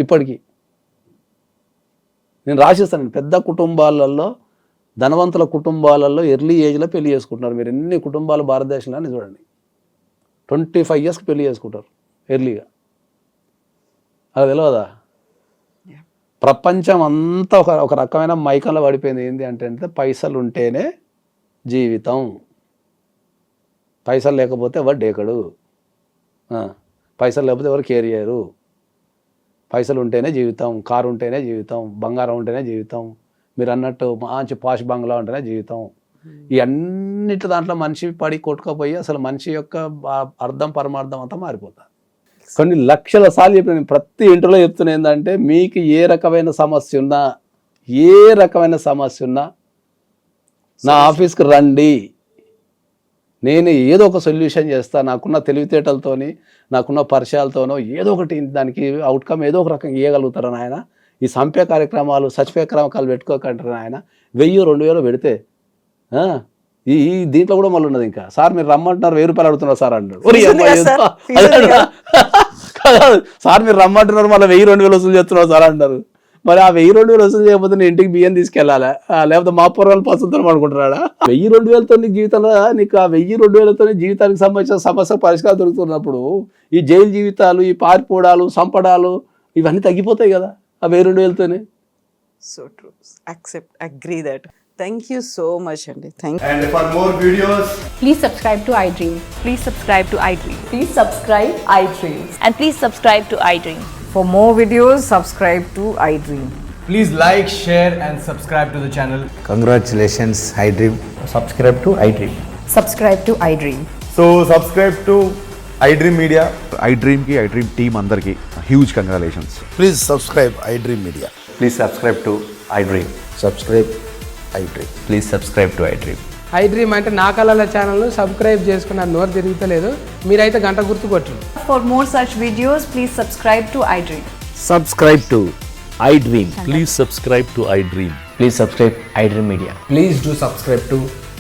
ఇప్పటికీ నేను రాసిస్తాను, పెద్ద కుటుంబాలలో ధనవంతుల కుటుంబాలలో ఎర్లీ ఏజ్లో పెళ్లి చేసుకుంటున్నారు. మీరు ఎన్ని కుటుంబాలు భారతదేశంలో చూడండి 25 ఇయర్స్కి పెళ్లి చేసుకుంటారు ఎర్లీగా. అది తెలియదా? ప్రపంచం అంతా ఒక రకమైన మైకంలో పడిపోయింది. ఏంటి అంటే పైసలు ఉంటేనే జీవితం, పైసలు లేకపోతే ఎవరు డేకడు, పైసలు లేకపోతే ఎవరు కేర్ చేయరు. పైసలు ఉంటేనే జీవితం, కారు ఉంటేనే జీవితం, బంగారం ఉంటేనే జీవితం, మీరు అన్నట్టు మంచి పాష్ బంగ్లా ఉంటేనే జీవితం. ఈ అన్నిటి దాంట్లో మనిషి పడి కొట్టుకపోయి అసలు మనిషి యొక్క అర్థం పరమార్థం అంతా మారిపోతుంది. కొన్ని లక్షల సార్లు చెప్పిన ప్రతి ఇంటర్లో చెప్తున్నా ఏంటంటే, మీకు ఏ రకమైన సమస్య ఉన్నా నా ఆఫీస్కి రండి, నేను ఏదో ఒక సొల్యూషన్ చేస్తాను. నాకున్న తెలివితేటలతోని, నాకున్న పరిచయాలతోనో ఏదో ఒకటి దానికి అవుట్కమ్ ఏదో ఒక రకంగా ఇవ్వగలుగుతారని ఆయన. ఈ సంపే కార్యక్రమాలు సచిపే కార్యక్రమాలు పెట్టుకోకంటారు ఆయన. 1000-2000 పెడితే ఈ దీంట్లో కూడా మళ్ళీ ఉన్నది. ఇంకా సార్ మీరు రమ్మంటున్నారు 1000 రూపాయలు అడుగుతున్నారు సార్ అంటాడు. సార్ మీరు రమ్మంటున్నారు మళ్ళీ 1000-2000 వసూలు చేస్తున్నారు సార్ అంటారు. మరి ఆ 1000-2000 వసూలు చేయకపోతే నేను ఇంటికి బియ్యం తీసుకెళ్ళాలా, లేకపోతే మా పూర్వాలు పసుతాం అనుకుంటున్నాడా? 1000-2000తో నీకు జీవితంలో నీకు ఆ 1000-2000తో జీవితానికి సంబంధించిన సమస్య పరిష్కారం దొరుకుతున్నప్పుడు ఈ జైలు జీవితాలు, ఈ పారిపోవడాలు, సంపడాలు ఇవన్నీ తగ్గిపోతాయి కదా ఆ 1000-2000తోనే. So true, accept, agree that. Thank you so much అండి. And for more videos, Please subscribe to iDream. Please subscribe to iDream. Please subscribe iDream. And please subscribe to iDream. For more videos, subscribe to iDream. please like, share and subscribe to the channel. Congratulations, iDream. Subscribe to iDream. Subscribe to iDream. So subscribe to iDream Media. iDream team andarki huge congratulations. Please subscribe iDream Media. Please subscribe to iDream. Subscribe iDream. Please subscribe to iDream. iDream అంటే నా కళల ఛానల్ను సబ్స్క్రైబ్ చేసుకున్న నోరు తిరుగుతలేదు, మీరైతే గంట గుర్తు కొట్టండి. For more such videos, please subscribe to iDream. Subscribe to iDream. Please subscribe to iDream. Please subscribe iDream Media. Please do subscribe to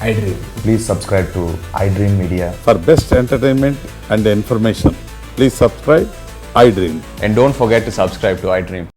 iDream. Please subscribe to iDream Media. For best entertainment and information, please subscribe iDream. And don't forget to subscribe to iDream.